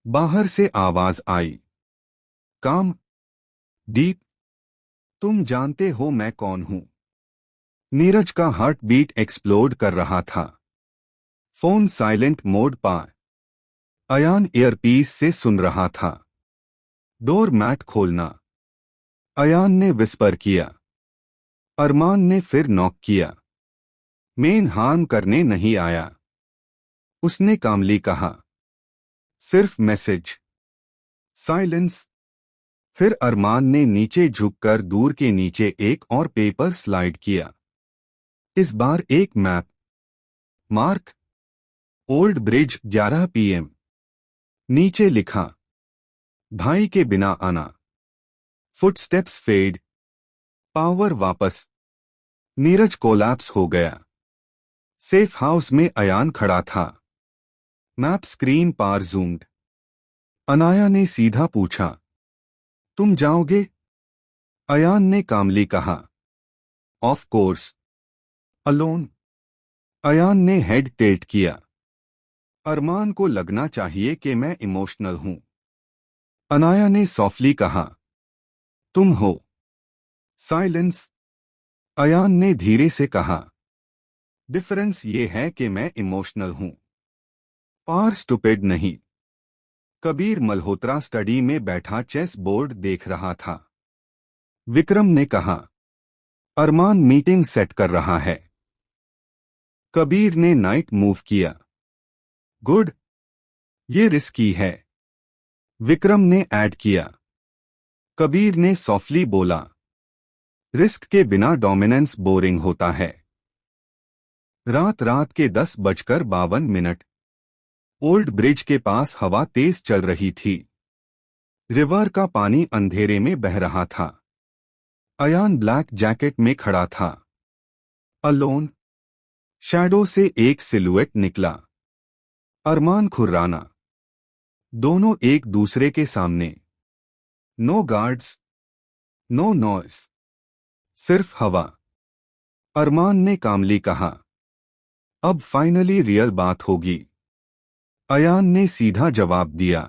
बाहर से आवाज आई। काम। डीप। तुम जानते हो मैं कौन हूं? नीरज का हार्ट बीट एक्सप्लोड कर रहा था। फोन साइलेंट मोड पर। अयान ईयरपीस से सुन रहा था। डोर मैट खोलना। अयान ने विस्पर किया। अरमान ने फिर नॉक किया। मेन हार्म करने नहीं आया, उसने कामली कहा। सिर्फ मैसेज। साइलेंस। फिर अरमान ने नीचे झुककर दूर के नीचे एक और पेपर स्लाइड किया। इस बार एक map. Mark. Old bridge 11 PM। नीचे लिखा, भाई के बिना आना। Footsteps fade. पावर वापस। नीरज कोलैप्स हो गया। सेफ हाउस में अयान खड़ा था। मैप स्क्रीन पर जूम्ड। अनाया ने सीधा पूछा, तुम जाओगे? अयान ने कामली कहा, ऑफ कोर्स। अलोन। अयान ने हेड टिल्ट किया। अरमान को लगना चाहिए कि मैं इमोशनल हूं। अनाया ने सॉफ्टली कहा, तुम हो। साइलेंस। अयान ने धीरे से कहा, डिफरेंस ये है कि मैं इमोशनल हूं, और स्टूपिड नहीं। कबीर मल्होत्रा स्टडी में बैठा चेस बोर्ड देख रहा था। विक्रम ने कहा, अरमान मीटिंग सेट कर रहा है। कबीर ने नाइट मूव किया। गुड। ये रिस्की है। विक्रम ने ऐड किया। कबीर ने सॉफ्टली बोला, रिस्क के बिना डोमिनेंस बोरिंग होता है। रात के 10:52। ओल्ड ब्रिज के पास हवा तेज चल रही थी। रिवर का पानी अंधेरे में बह रहा था। अयान ब्लैक जैकेट में खड़ा था। अलोन। शैडो से एक सिलुएट निकला। अरमान खुर्राना। दोनों एक दूसरे के सामने। नो गार्ड्स, नो नॉइस, सिर्फ हवा। अरमान ने कामली कहा, अब फाइनली रियल बात होगी। अयान ने सीधा जवाब दिया,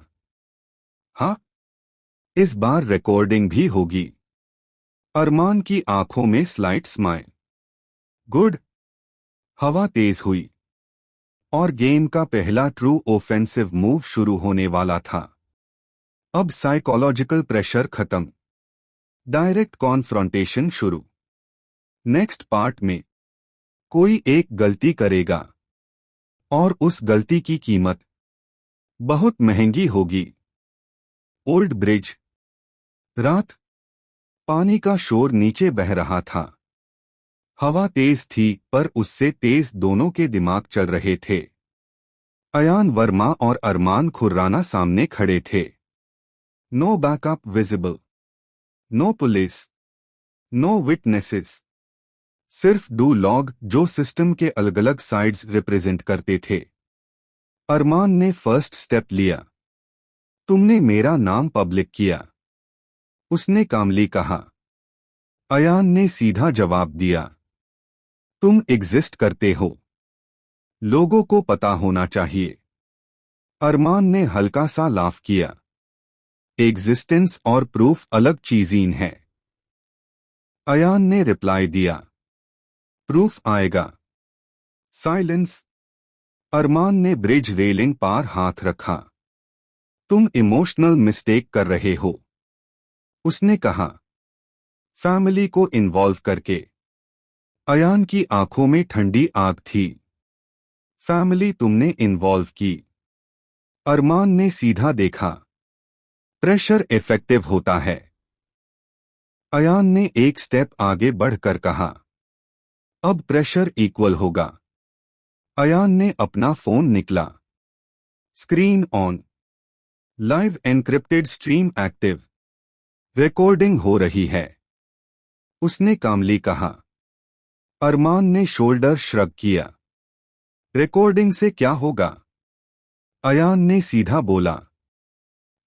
हाँ, इस बार रिकॉर्डिंग भी होगी। अरमान की आंखों में स्लाइट स्माइल। गुड। हवा तेज हुई और गेम का पहला ट्रू ऑफेंसिव मूव शुरू होने वाला था। अब साइकोलॉजिकल प्रेशर खत्म, डायरेक्ट कॉन्फ्रंटेशन शुरू। नेक्स्ट पार्ट में कोई एक गलती करेगा और उस गलती की कीमत बहुत महंगी होगी। Old bridge. रात। पानी का शोर नीचे बह रहा था। हवा तेज थी पर उससे तेज दोनों के दिमाग चल रहे थे। अयान वर्मा और अरमान खुर्राना सामने खड़े थे। No backup visible, no police, no witnesses. सिर्फ डू लॉग जो सिस्टम के अलग अलग साइड्स रिप्रेजेंट करते थे। अरमान ने फर्स्ट स्टेप लिया। तुमने मेरा नाम पब्लिक किया, उसने कामली कहा। अयान ने सीधा जवाब दिया, तुम एग्जिस्ट करते हो, लोगों को पता होना चाहिए। अरमान ने हल्का सा लाफ किया। एग्जिस्टेंस और प्रूफ अलग चीज़ीन है। अयान ने रिप्लाई दिया, प्रूफ आएगा। साइलेंस। अरमान ने ब्रिज रेलिंग पर हाथ रखा। तुम इमोशनल मिस्टेक कर रहे हो। उसने कहा, फैमिली को इन्वॉल्व करके। अयान की आंखों में ठंडी आग थी। फैमिली तुमने इन्वॉल्व की? अरमान ने सीधा देखा। प्रेशर इफेक्टिव होता है। अयान ने एक स्टेप आगे बढ़कर कहा, अब प्रेशर इक्वल होगा। अयान ने अपना फोन निकला। Screen on. Live encrypted stream active. Recording हो रही है। उसने कामली कहा। अरमान ने शोल्डर श्रग किया। रिकॉर्डिंग से क्या होगा? अयान ने सीधा बोला,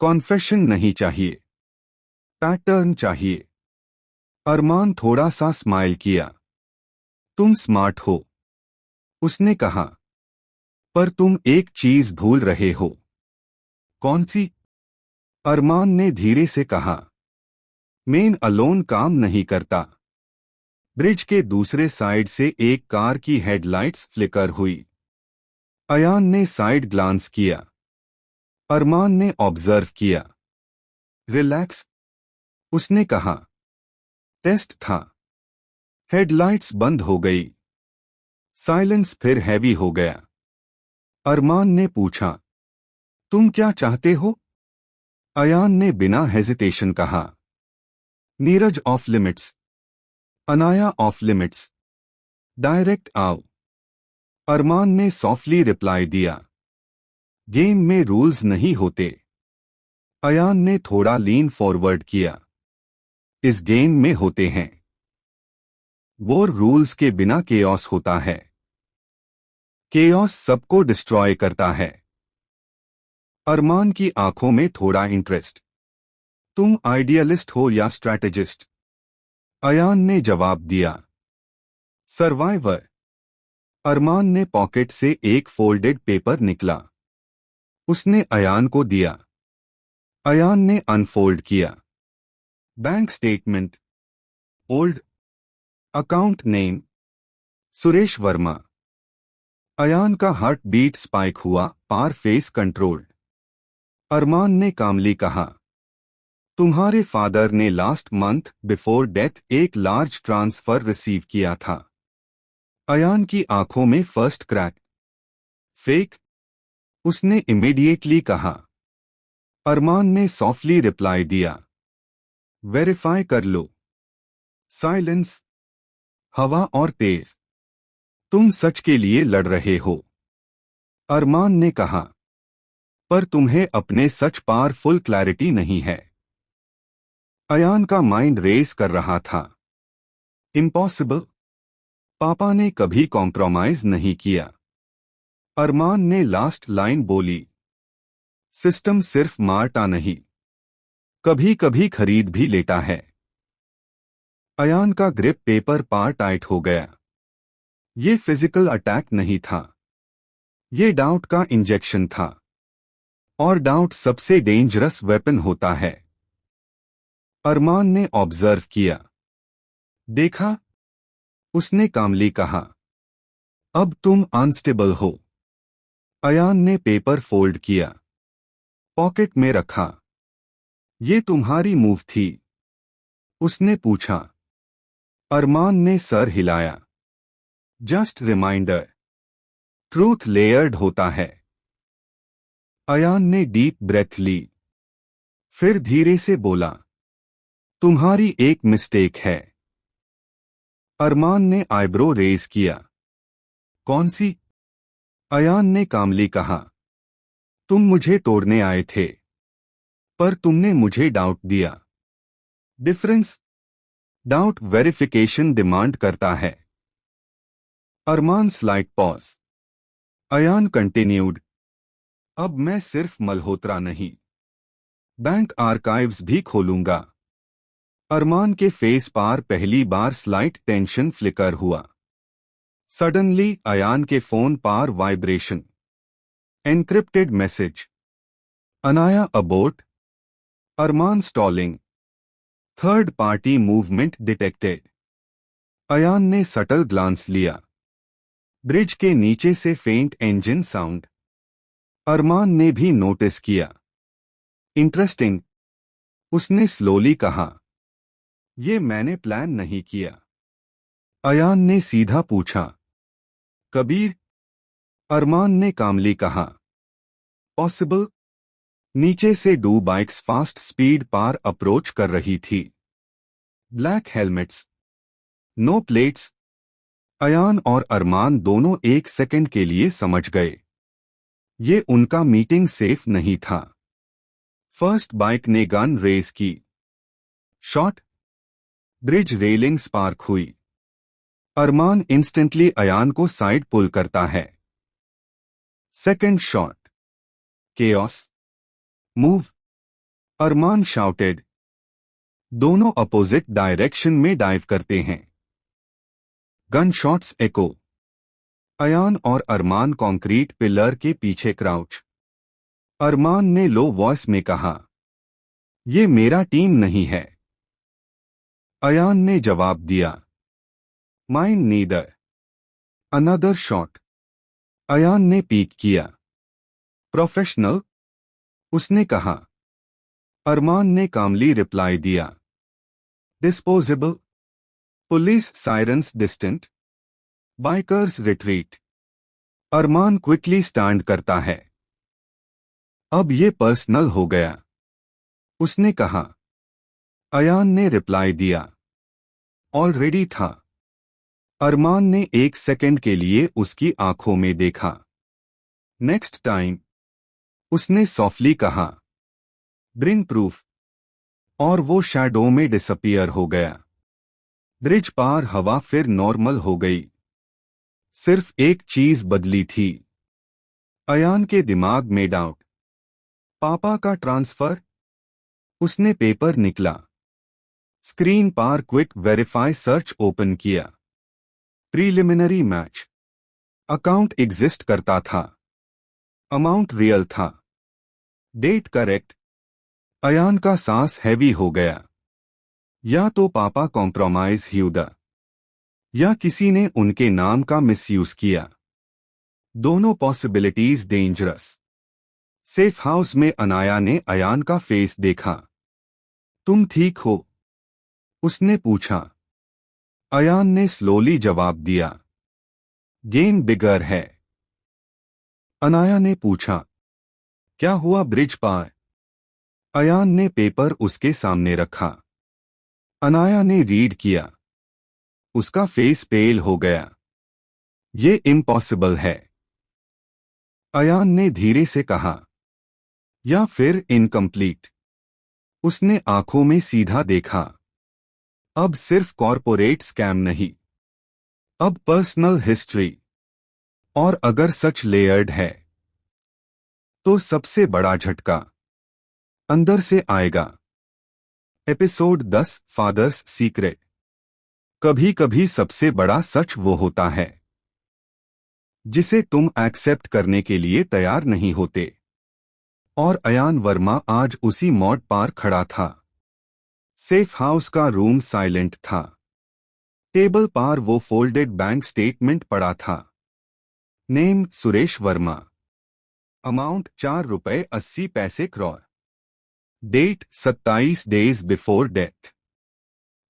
कॉन्फेशन नहीं चाहिए, पैटर्न चाहिए। अरमान थोड़ा सा स्माइल किया। तुम स्मार्ट हो, उसने कहा, पर तुम एक चीज भूल रहे हो। कौन सी? अरमान ने धीरे से कहा, मेन अलोन काम नहीं करता। ब्रिज के दूसरे साइड से एक कार की हेडलाइट्स फ्लिकर हुई। अयान ने साइड ग्लांस किया। अरमान ने ऑब्जर्व किया। रिलैक्स, उसने कहा। टेस्ट था। हेडलाइट्स बंद हो गई। साइलेंस फिर हैवी हो गया। अरमान ने पूछा, तुम क्या चाहते हो? अयान ने बिना हेजिटेशन कहा, Neeraj of limits, Anaya of limits, direct आओ। अरमान ने सॉफ्टली रिप्लाई दिया, गेम में रूल्स नहीं होते। अयान ने थोड़ा लीन फॉरवर्ड किया, इस गेम में होते हैं। वॉर रूल्स के बिना केओस होता है। केओस सबको डिस्ट्रॉय करता है। अरमान की आंखों में थोड़ा इंटरेस्ट। तुम आइडियलिस्ट हो या स्ट्रैटेजिस्ट? अयान ने जवाब दिया, सर्वाइवर। अरमान ने पॉकेट से एक फोल्डेड पेपर निकला। उसने अयान को दिया। अयान ने अनफोल्ड किया। Bank statement. Old. Account name Suresh Verma. Ayaan का हार्ट बीट स्पाइक हुआ, पार फेस कंट्रोल्ड। अरमान ने कामली कहा, तुम्हारे फादर ने लास्ट मंथ बिफोर डेथ एक लार्ज ट्रांसफर रिसीव किया था। अयान की आंखों में फर्स्ट क्रैक। फेक? उसने इमीडिएटली कहा। अरमान ने सॉफ्टली रिप्लाई दिया, वेरीफाई कर लो। साइलेंस। हवा और तेज। तुम सच के लिए लड़ रहे हो, अरमान ने कहा, पर तुम्हें अपने सच पार फुल क्लैरिटी नहीं है। अयान का माइंड रेस कर रहा था। इम्पॉसिबल। पापा ने कभी कॉम्प्रोमाइज नहीं किया। अरमान ने लास्ट लाइन बोली, सिस्टम सिर्फ मारता नहीं, कभी कभी खरीद भी लेता है। अयान का ग्रिप पेपर पार टाइट हो गया। ये फिजिकल अटैक नहीं था, ये डाउट का इंजेक्शन था। और डाउट सबसे डेंजरस वेपन होता है। अरमान ने ऑब्जर्व किया। देखा? उसने कामली कहा, अब तुम अनस्टेबल हो। अयान ने पेपर फोल्ड किया, पॉकेट में रखा। ये तुम्हारी मूव थी? उसने पूछा। अरमान ने सर हिलाया। जस्ट रिमाइंडर, ट्रूथ लेयर्ड होता है। अयान ने डीप ब्रेथ ली। फिर धीरे से बोला, तुम्हारी एक मिस्टेक है। अरमान ने आईब्रो रेज किया। कौन सी? अयान ने कामली कहा, तुम मुझे तोड़ने आए थे, पर तुमने मुझे डाउट दिया। डिफरेंस? डाउट वेरिफिकेशन डिमांड करता है। अरमान स्लाइट पॉज। अयान कंटिन्यूड, अब मैं सिर्फ मल्होत्रा नहीं, बैंक आर्काइव्स भी खोलूंगा। अरमान के फेस पर पहली बार स्लाइट टेंशन फ्लिकर हुआ। सडनली अयान के फोन पर vibration. Encrypted message. Anaya abort. Armaan stalling. Third party movement detected. Ayaan ने सटल ग्लांस लिया। ब्रिज के नीचे से फेंट इंजन साउंड। अरमान ने भी नोटिस किया। इंटरेस्टिंग। उसने स्लोली कहा, ये मैंने प्लान नहीं किया। अयान ने सीधा पूछा, कबीर? अरमान ने कामली कहा, पॉसिबल। नीचे से 2 बाइक्स फास्ट स्पीड पार अप्रोच कर रही थी। Black helmets, no plates. Ayaan और अरमान दोनों 1 सेकंड के लिए समझ गए, ये उनका मीटिंग सेफ नहीं था। फर्स्ट बाइक ने गन रेस की। शॉट। ब्रिज रेलिंग स्पार्क हुई। अरमान इंस्टेंटली अयान को साइड पुल करता है। Second shot. केओस। मूव। अरमान शाउटेड। दोनों अपोजिट डायरेक्शन में डाइव करते हैं। गन शॉट्स एको। अयान और अरमान कंक्रीट पिलर के पीछे क्राउच। अरमान ने लो वॉइस में कहा, ये मेरा टीम नहीं है। अयान ने जवाब दिया, mind neither. Another shot. Ayaan ने पीक किया। प्रोफेशनल, उसने कहा। अरमान ने कामली रिप्लाई दिया, disposable. Police sirens distant. Bikers retreat. Armaan quickly stand करता है। अब ये पर्सनल हो गया, उसने कहा। अयान ने रिप्लाई दिया, ऑलरेडी था। अरमान ने 1 सेकंड के लिए उसकी आंखों में देखा। नेक्स्ट टाइम, उसने सॉफ्टली कहा, ब्रिंग प्रूफ। और वो शैडो में डिसअपियर हो गया। ब्रिज पार हवा फिर नॉर्मल हो गई। सिर्फ एक चीज बदली थी। अयान के दिमाग में डाउट। पापा का ट्रांसफर? उसने पेपर निकला। स्क्रीन पर क्विक वेरीफाई सर्च ओपन किया। Preliminary match. अकाउंट एग्जिस्ट करता था। अमाउंट रियल था। Date correct. अयान का सांस हैवी हो गया। या तो पापा कॉम्प्रोमाइज ह्यूदा, या किसी ने उनके नाम का मिसयूज किया। दोनों पॉसिबिलिटीज डेंजरस। सेफ हाउस में अनाया ने अयान का फेस देखा। तुम ठीक हो? उसने पूछा। अयान ने स्लोली जवाब दिया, गेम बिगर है। अनाया ने पूछा, क्या हुआ ब्रिज पार? अयान ने पेपर उसके सामने रखा। अनाया ने रीड किया। उसका फेस पेल हो गया। ये इम्पॉसिबल है। अयान ने धीरे से कहा, या फिर इनकम्प्लीट। उसने आंखों में सीधा देखा। अब सिर्फ कॉर्पोरेट स्कैम नहीं, अब पर्सनल हिस्ट्री। और अगर सच लेयर्ड है, तो सबसे बड़ा झटका अंदर से आएगा। Episode 10, father's secret. कभी कभी सबसे बड़ा सच वो होता है जिसे तुम एक्सेप्ट करने के लिए तैयार नहीं होते। और अयान वर्मा आज उसी मॉड पर खड़ा था। सेफ हाउस का रूम साइलेंट था। टेबल पर वो फोल्डेड बैंक स्टेटमेंट पड़ा था। Name Suresh Verma. Amount ₹4.80 crore. Date 27 days before death.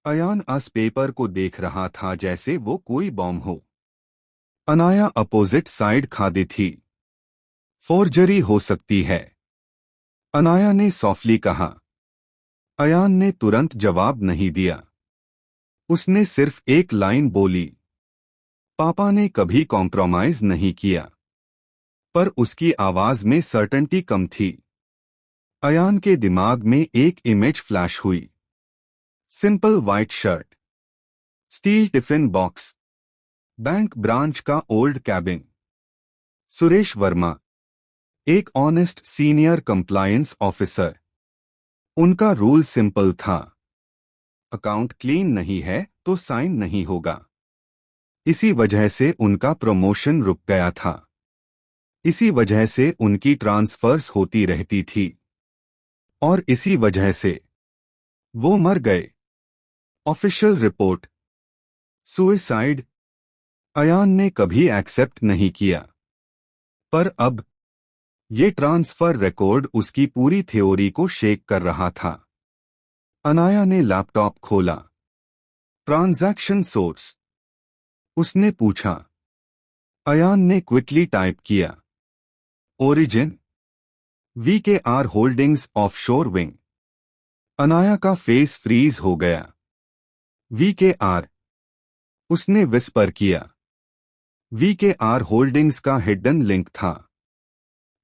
Ayaan उस पेपर को देख रहा था जैसे वो कोई बॉम्ब हो। अनाया अपोजिट साइड खादी थी। फोर्जरी हो सकती है, अनाया ने सॉफ्टली कहा। अयान ने तुरंत जवाब नहीं दिया। उसने सिर्फ एक लाइन बोली, पापा ने कभी कॉम्प्रोमाइज नहीं किया। पर उसकी आवाज में सर्टेनिटी कम थी। अयान के दिमाग में एक इमेज फ्लैश हुई। Simple white shirt, steel tiffin box, bank branch का ओल्ड कैबिन। सुरेश वर्मा, एक ऑनेस्ट सीनियर कंप्लायंस ऑफिसर। उनका रूल सिंपल था, अकाउंट क्लीन नहीं है तो साइन नहीं होगा। इसी वजह से उनका प्रमोशन रुक गया था। इसी वजह से उनकी ट्रांसफर्स होती रहती थी। और इसी वजह से वो मर गए। Official report, suicide. अयान ने कभी एक्सेप्ट नहीं किया। पर अब ये ट्रांसफर रिकॉर्ड उसकी पूरी थ्योरी को शेक कर रहा था। अनाया ने लैपटॉप खोला। ट्रांजैक्शन सोर्स उसने पूछा। अयान ने क्विकली टाइप किया। Origin VKR holdings offshore wing. Anaya का फेस फ्रीज हो गया। वीकेआर उसने विस्पर किया। वीकेआर होल्डिंग्स का हिडन लिंक था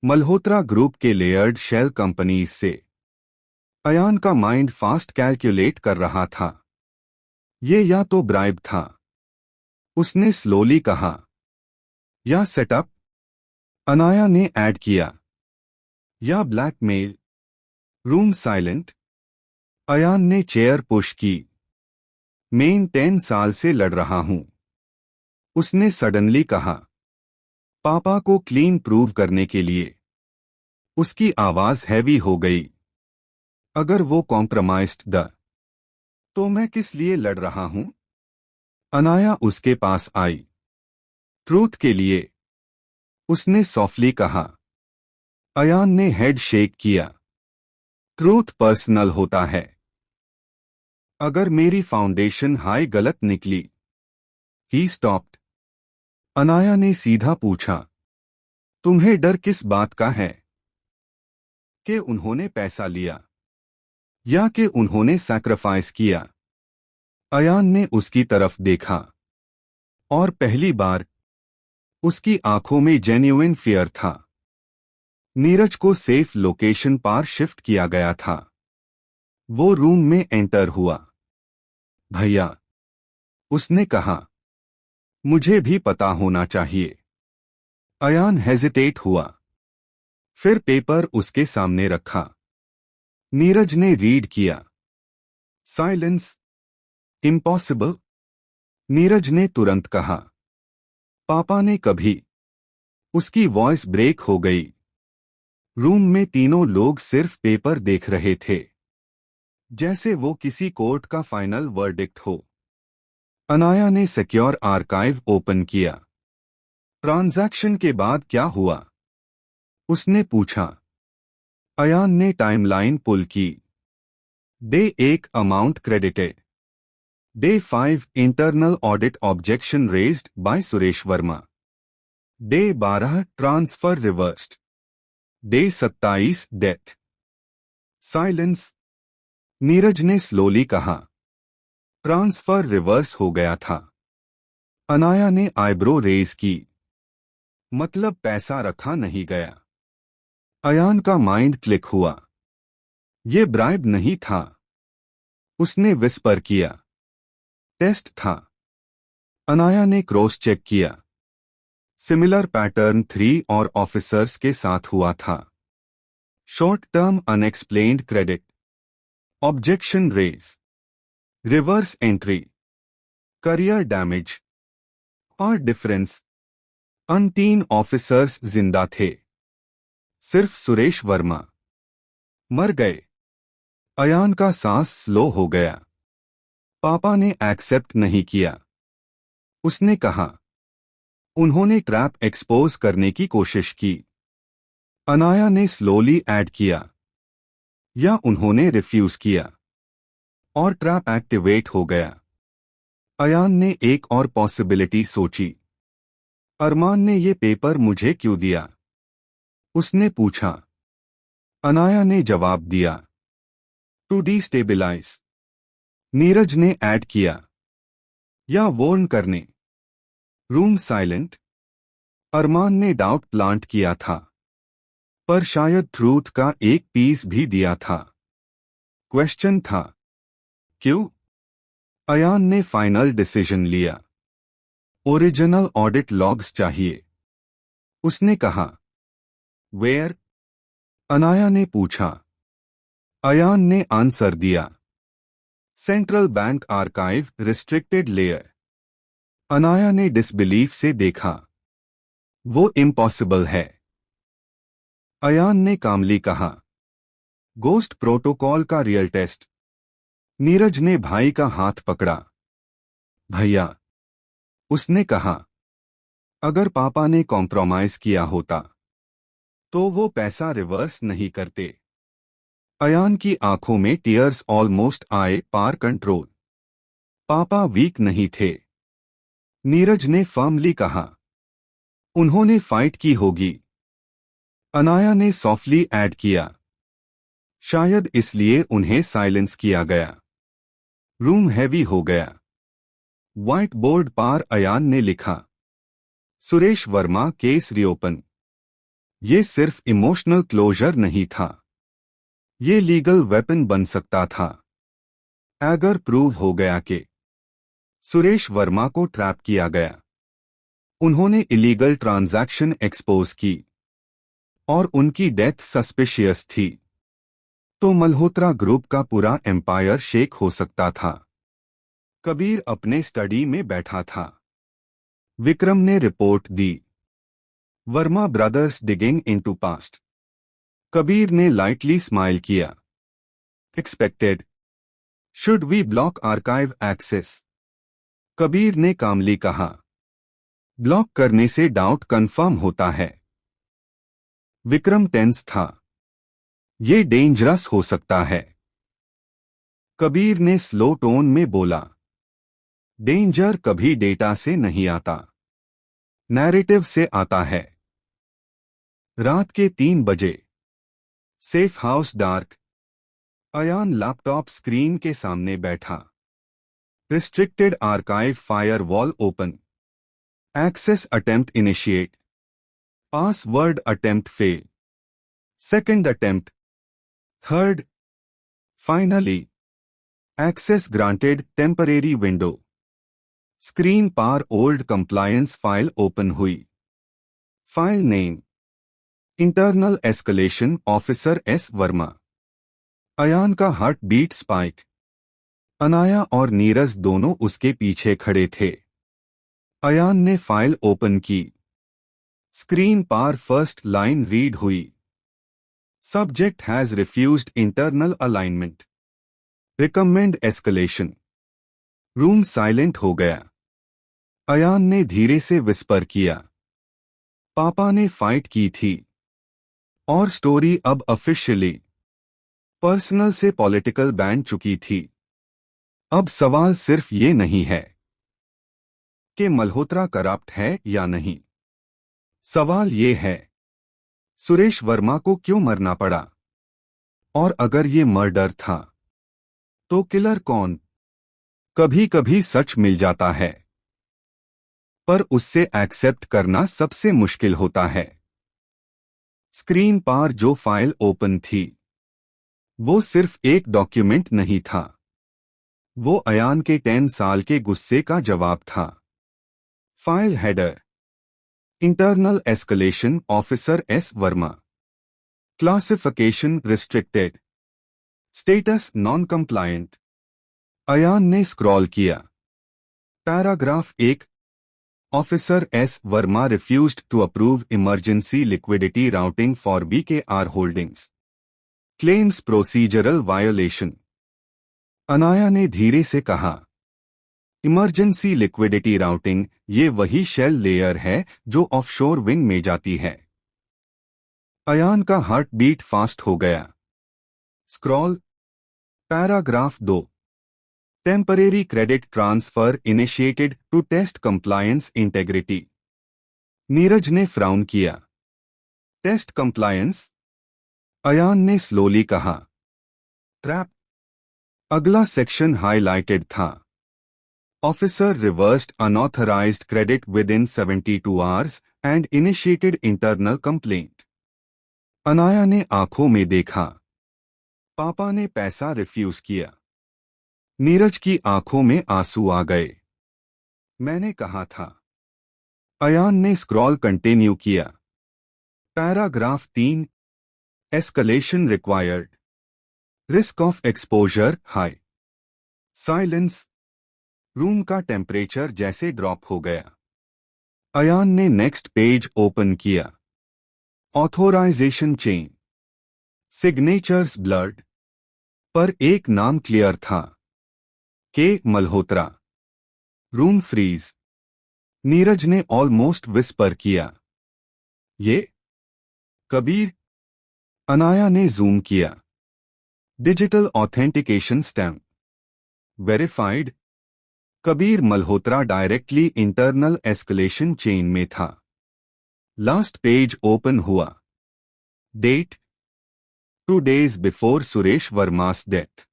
मल्होत्रा ग्रुप के लेयर्ड शेल कंपनीज से। अयान का माइंड फास्ट कैलकुलेट कर रहा था। ये या तो ब्राइब था, उसने स्लोली कहा, या सेटअप, अनाया ने ऐड किया, या ब्लैकमेल। Room silent. अयान ने चेयर पुश की। मैं 10 साल से लड़ रहा हूं, उसने सडनली कहा, पापा को क्लीन प्रूव करने के लिए। उसकी आवाज हैवी हो गई। अगर वो कॉम्प्रोमाइज्ड तो मैं किस लिए लड़ रहा हूं? अनाया उसके पास आई। ट्रूथ के लिए, उसने सॉफ्टली कहा। अयान ने हेड शेक किया। ट्रूथ पर्सनल होता है। अगर मेरी फाउंडेशन हाई गलत निकली। He stopped. अनाया ने सीधा पूछा, तुम्हें डर किस बात का है? कि उन्होंने पैसा लिया या कि उन्होंने सैक्रिफाइस किया? अयान ने उसकी तरफ देखा और पहली बार उसकी आंखों में जेन्युइन फियर था। नीरज को सेफ लोकेशन पर शिफ्ट किया गया था। वो रूम में एंटर हुआ। भैया, उसने कहा, मुझे भी पता होना चाहिए। अयान हेजिटेट हुआ, फिर पेपर उसके सामने रखा। नीरज ने रीड किया। साइलेंस। इम्पॉसिबल। नीरज ने तुरंत कहा, पापा ने कभी। उसकी वॉइस ब्रेक हो गई। रूम में तीनों लोग सिर्फ पेपर देख रहे थे, जैसे वो किसी कोर्ट का फाइनल वर्डिक्ट हो। अनाया ने सिक्योर आर्काइव ओपन किया। ट्रांजैक्शन के बाद क्या हुआ? उसने पूछा। अयान ने टाइमलाइन पुल की। Day 1 amount credited. Day 5 internal audit objection raised bye Suresh Verma. Day 12 transfer reversed. Day 27 death. Silence. Neeraj ने स्लोली कहा, ट्रांसफर रिवर्स हो गया था। अनाया ने आईब्रो रेज की। मतलब पैसा रखा नहीं गया। अयान का माइंड क्लिक हुआ। ये ब्राइब नहीं था, उसने विस्पर किया। टेस्ट था। अनाया ने क्रॉस चेक किया। सिमिलर पैटर्न 3 और ऑफिसर्स के साथ हुआ था। Short term unexplained credit. Objection raise. Reverse entry. Career damage. और डिफरेंस, अन 3 ऑफिसर्स जिंदा थे, सिर्फ सुरेश वर्मा मर गए। अयान का सांस स्लो हो गया। पापा ने एक्सेप्ट नहीं किया, उसने कहा। उन्होंने ट्रैप एक्सपोज करने की कोशिश की। अनाया ने स्लोली ऐड किया, या उन्होंने रिफ्यूज किया और ट्रैप एक्टिवेट हो गया। अयान ने एक और पॉसिबिलिटी सोची। अरमान ने ये पेपर मुझे क्यों दिया? उसने पूछा। अनाया ने जवाब दिया, टू डिस्टेबिलाइज। नीरज ने ऐड किया, या वॉर्न करने। Room silent. अरमान ने डाउट प्लांट किया था, पर शायद ट्रूथ का एक पीस भी दिया था। क्वेश्चन था, क्यों? अयान ने फाइनल डिसीजन लिया। ओरिजिनल ऑडिट लॉग्स चाहिए, उसने कहा। वेयर? अनाया ने पूछा। अयान ने आंसर दिया, central bank archive restricted layer. Anaya ने डिसबिलीफ से देखा। वो इम्पॉसिबल है। अयान ने कामली कहा, गोस्ट प्रोटोकॉल का रियल टेस्ट। नीरज ने भाई का हाथ पकड़ा। भैया, उसने कहा, अगर पापा ने कॉम्प्रोमाइज किया होता तो वो पैसा रिवर्स नहीं करते। अयान की आंखों में टीयर्स ऑलमोस्ट आए पार कंट्रोल। पापा वीक नहीं थे, नीरज ने फर्मली कहा। उन्होंने फाइट की होगी, अनाया ने सॉफ्टली ऐड किया। शायद इसलिए उन्हें साइलेंस किया गया। रूम हैवी हो गया। व्हाइट बोर्ड पार अयान ने लिखा, सुरेश वर्मा केस रिओपन। ये सिर्फ इमोशनल क्लोजर नहीं था, ये लीगल वेपन बन सकता था। अगर प्रूव हो गया कि सुरेश वर्मा को ट्रैप किया गया, उन्होंने इलीगल ट्रांजैक्शन एक्सपोज की और उनकी डेथ सस्पिशियस थी, तो मल्होत्रा ग्रुप का पूरा एम्पायर शेक हो सकता था। कबीर अपने स्टडी में बैठा था। विक्रम ने रिपोर्ट दी, Verma brothers digging into past. Kabir ने लाइटली स्माइल किया। Expected. Should we block archive access? Kabir ने कामली कहा। ब्लॉक करने से डाउट कंफर्म होता है। विक्रम टेंस था। ये डेंजरस हो सकता है। कबीर ने स्लो टोन में बोला, डेंजर कभी डेटा से नहीं आता, नैरेटिव से आता है। रात के 3 बजे। Safe house dark. Ayaan laptop screen के सामने बैठा। Restricted archive firewall open. Access attempt initiate. Password attempt fail. Second attempt. Third. Finally access granted temporary window. Screen पार ओल्ड कंप्लायंस फाइल ओपन हुई। File name internal escalation officer S Verma. Ayaan का हार्ट बीट स्पाइक। अनाया और नीरज दोनों उसके पीछे खड़े थे। अयान ने फाइल ओपन की। स्क्रीन पार फर्स्ट लाइन रीड हुई, subject has refused internal alignment, recommend escalation. Room silent हो गया। अयान ने धीरे से विस्पर किया, पापा ने फाइट की थी और स्टोरी अब ऑफिशियली पर्सनल से पॉलिटिकल बन चुकी थी। अब सवाल सिर्फ ये नहीं है कि मल्होत्रा करप्ट है या नहीं। सवाल ये है, सुरेश वर्मा को क्यों मरना पड़ा? और अगर ये मर्डर था, तो किलर कौन? कभी कभी सच मिल जाता है, पर उससे एक्सेप्ट करना सबसे मुश्किल होता है। स्क्रीन पार जो फाइल ओपन थी, वो सिर्फ एक डॉक्यूमेंट नहीं था, वो अयान के 10 साल के गुस्से का जवाब था। File header, internal escalation officer S Verma, classification restricted, status non compliant. Ayaan ने स्क्रॉल किया। Paragraph 1, officer S Verma refused to approve emergency liquidity routing for BKR holdings, claims procedural violation. Anaya ने धीरे से कहा, इमरजेंसी लिक्विडिटी राउटिंग ये वही शेल लेयर है जो ऑफशोर विंग में जाती है। अयान का हार्ट बीट फास्ट हो गया। Scroll. Paragraph 2, temporary credit transfer initiated to test compliance integrity. Neeraj ने फ्राउन किया। Test compliance? अयान ने स्लोली कहा। ट्रैप। अगला सेक्शन हाईलाइटेड था। Officer reversed unauthorised credit within 72 hours and initiated internal complaint. Anaya ने आंखों में देखा। पापा ने पैसा रिफ्यूज किया। नीरज की आंखों में आंसू आ गए। मैंने कहा था। अयान ने स्क्रॉल कंटिन्यू किया। Paragraph 3, escalation required, risk of exposure high. Silence. Room का टेम्परेचर जैसे ड्रॉप हो गया। अयान ने नेक्स्ट पेज ओपन किया। ऑथोराइजेशन चेन, सिग्नेचर्स ब्लर्ड, पर एक नाम क्लियर था, के मल्होत्रा। Room freeze. नीरज ने ऑलमोस्ट विस्पर किया, ये कबीर? अनाया ने जूम किया। Digital authentication stamp verified. Kabir Malhotra directly internal escalation chain में था। लास्ट पेज ओपन हुआ। Date 2 days before Suresh Verma's डेथ।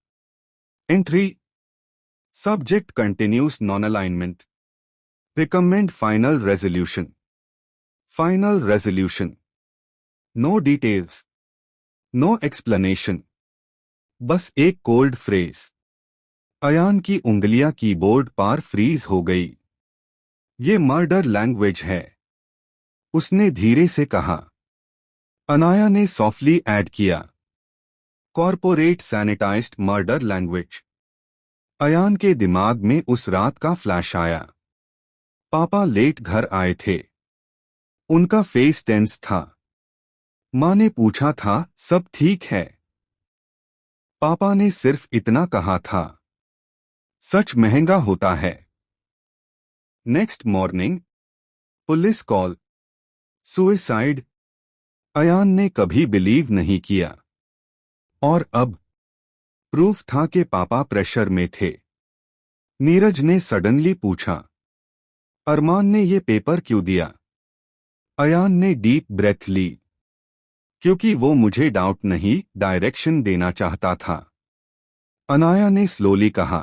Entry subject continuous non alignment. Recommend final resolution. Final resolution. No details, no explanation, बस एक कोल्ड फ्रेज। अयान की उंगलियां कीबोर्ड पर फ्रीज हो गई। ये मर्डर लैंग्वेज है, उसने धीरे से कहा। अनाया ने सॉफ्टली ऐड किया, corporate sanitised murder language. Ayaan के दिमाग में उस रात का फ्लैश आया। पापा लेट घर आए थे, उनका फेस टेंस था। मां ने पूछा था सब ठीक है। पापा ने सिर्फ इतना कहा था, सच महंगा होता है। Next morning police call, suicide. Ayaan ने कभी बिलीव नहीं किया, और अब प्रूफ था कि पापा प्रेशर में थे। नीरज ने सडनली पूछा, अरमान ने ये पेपर क्यों दिया? अयान ने डीप ब्रेथ ली। क्योंकि वो मुझे डाउट नहीं, डायरेक्शन देना चाहता था। अनाया ने स्लोली कहा,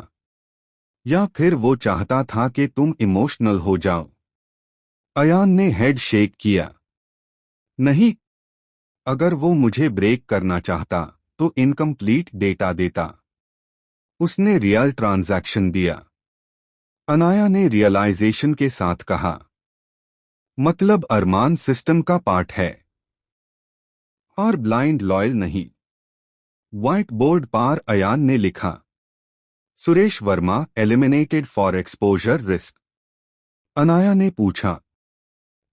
या फिर वो चाहता था कि तुम इमोशनल हो जाओ? अयान ने हेड शेक किया। नहीं, अगर वो मुझे ब्रेक करना चाहता तो इनकम्प्लीट डेटा देता। उसने रियल ट्रांजैक्शन दिया। अनाया ने रियलाइजेशन के साथ कहा, मतलब अरमान सिस्टम का पार्ट है और ब्लाइंड लॉयल नहीं। व्हाइट बोर्ड पर अयान ने लिखा, Suresh Verma eliminated for exposure risk. Anaya ने पूछा,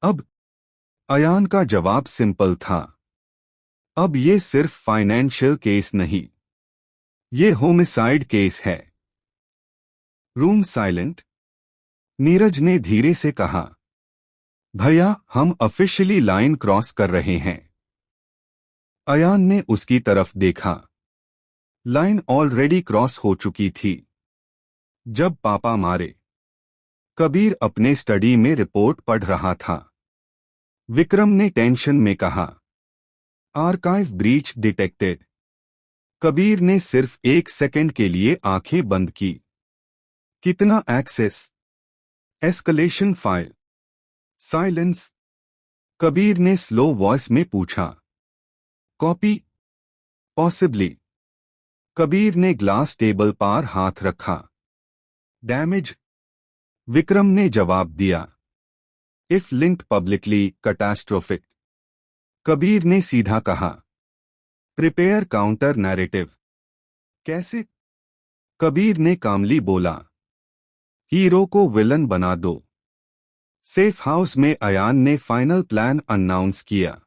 अब? अयान का जवाब सिंपल था, अब ये सिर्फ फाइनेंशियल केस नहीं, ये होमिसाइड केस है। Room silent. नीरज ने धीरे से कहा, भैया हम ऑफिशियली लाइन क्रॉस कर रहे हैं। अयान ने उसकी तरफ देखा। लाइन ऑलरेडी क्रॉस हो चुकी थी जब पापा मारे। कबीर अपने स्टडी में रिपोर्ट पढ़ रहा था। विक्रम ने टेंशन में कहा, आर्काइव ब्रीच डिटेक्टेड। कबीर ने सिर्फ 1 सेकंड के लिए आंखें बंद की। कितना access? Escalation file. Silence. Kabir ने स्लो वॉइस में पूछा, कॉपी? पॉसिबली। कबीर ने ग्लास टेबल पर हाथ रखा। डैमेज? विक्रम ने जवाब दिया, if linked publicly catastrophic. Kabir ने सीधा कहा, प्रिपेयर काउंटर नैरेटिव। कैसे? कबीर ने कामली बोला, हीरो को विलन बना दो। सेफ हाउस में अयान ने फाइनल प्लान अनाउंस किया।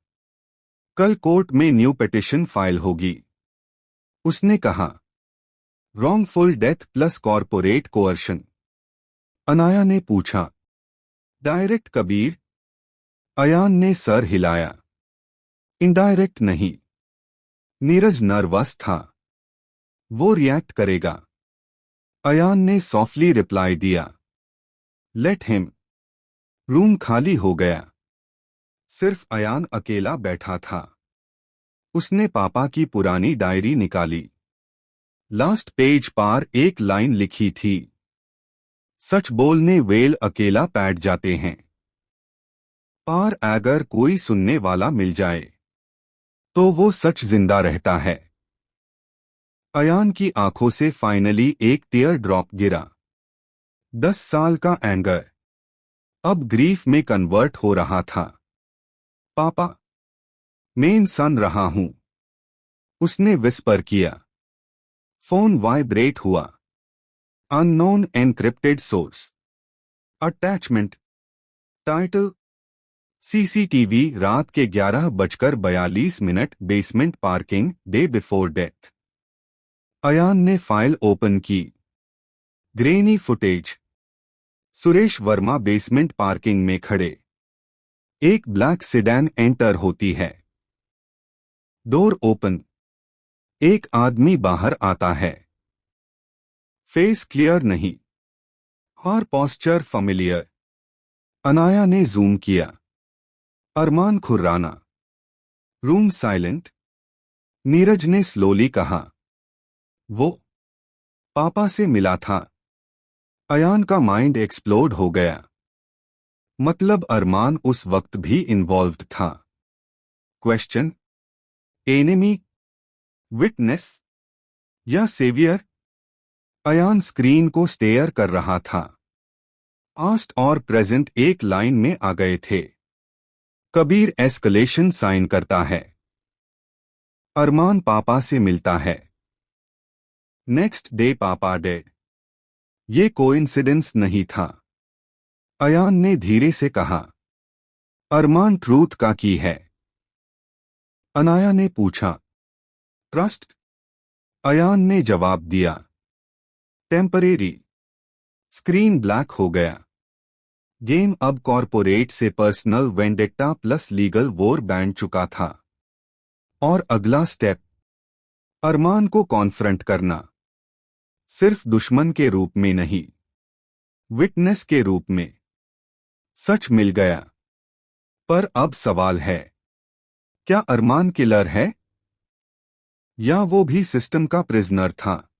कल कोर्ट में न्यू पिटीशन फाइल होगी। उसने कहा, wrongful death plus corporate coercion. Anaya ने पूछा, डायरेक्ट कबीर? अयान ने सर हिलाया, इनडायरेक्ट नहीं। नीरज नर्वस था, वो रिएक्ट करेगा। अयान ने सॉफ्टली रिप्लाई दिया, लेट हिम। रूम खाली हो गया। सिर्फ अयान अकेला बैठा था। उसने पापा की पुरानी डायरी निकाली। लास्ट पेज पर एक लाइन लिखी थी, सच बोलने वेल अकेला बैठ जाते हैं, पर अगर कोई सुनने वाला मिल जाए तो वो सच जिंदा रहता है। अयान की आंखों से फाइनली एक टीयर ड्रॉप गिरा। 10 साल का एंगर अब ग्रीफ में कन्वर्ट हो रहा था। पापा, मैं इंसान रहा हूं, उसने विस्पर किया। फोन वाइब्रेट हुआ। Unknown encrypted source. Attachment. Title, CCTV रात के 11:42 basement parking day before death. Ayaan ने फाइल ओपन की। Grainy footage. Suresh Verma basement parking में खड़े। एक ब्लैक सेडान एंटर होती है। Door open. एक आदमी बाहर आता है। फेस क्लियर नहीं और पोस्चर फैमिलियर। अनाया ने जूम किया। अरमान खुर्राना। Room silent. नीरज ने स्लोली कहा, वो पापा से मिला था। अयान का माइंड एक्सप्लोड हो गया। मतलब अरमान उस वक्त भी इन्वॉल्व्ड था। क्वेश्चन, एनिमी, विटनेस या सेवियर? अयान स्क्रीन को स्टेयर कर रहा था। पास्ट और प्रेजेंट एक लाइन में आ गए थे। कबीर एस्केलेशन साइन करता है। अरमान पापा से मिलता है। नेक्स्ट डे पापा डेड। ये कोइंसिडेंस नहीं था। अयान ने धीरे से कहा, अरमान ट्रूथ का की है। अनाया ने पूछा, ट्रस्ट? अयान ने जवाब दिया, टेम्परेरी। स्क्रीन ब्लैक हो गया। गेम अब कॉरपोरेट से personal vendetta plus legal war बैंड चुका था। और अगला स्टेप, अरमान को कॉन्फ्रंट करना। सिर्फ दुश्मन के रूप में नहीं, विटनेस के रूप में। सच मिल गया। पर अब सवाल है, क्या अरमान किलर है या वो भी सिस्टम का प्रिजनर था?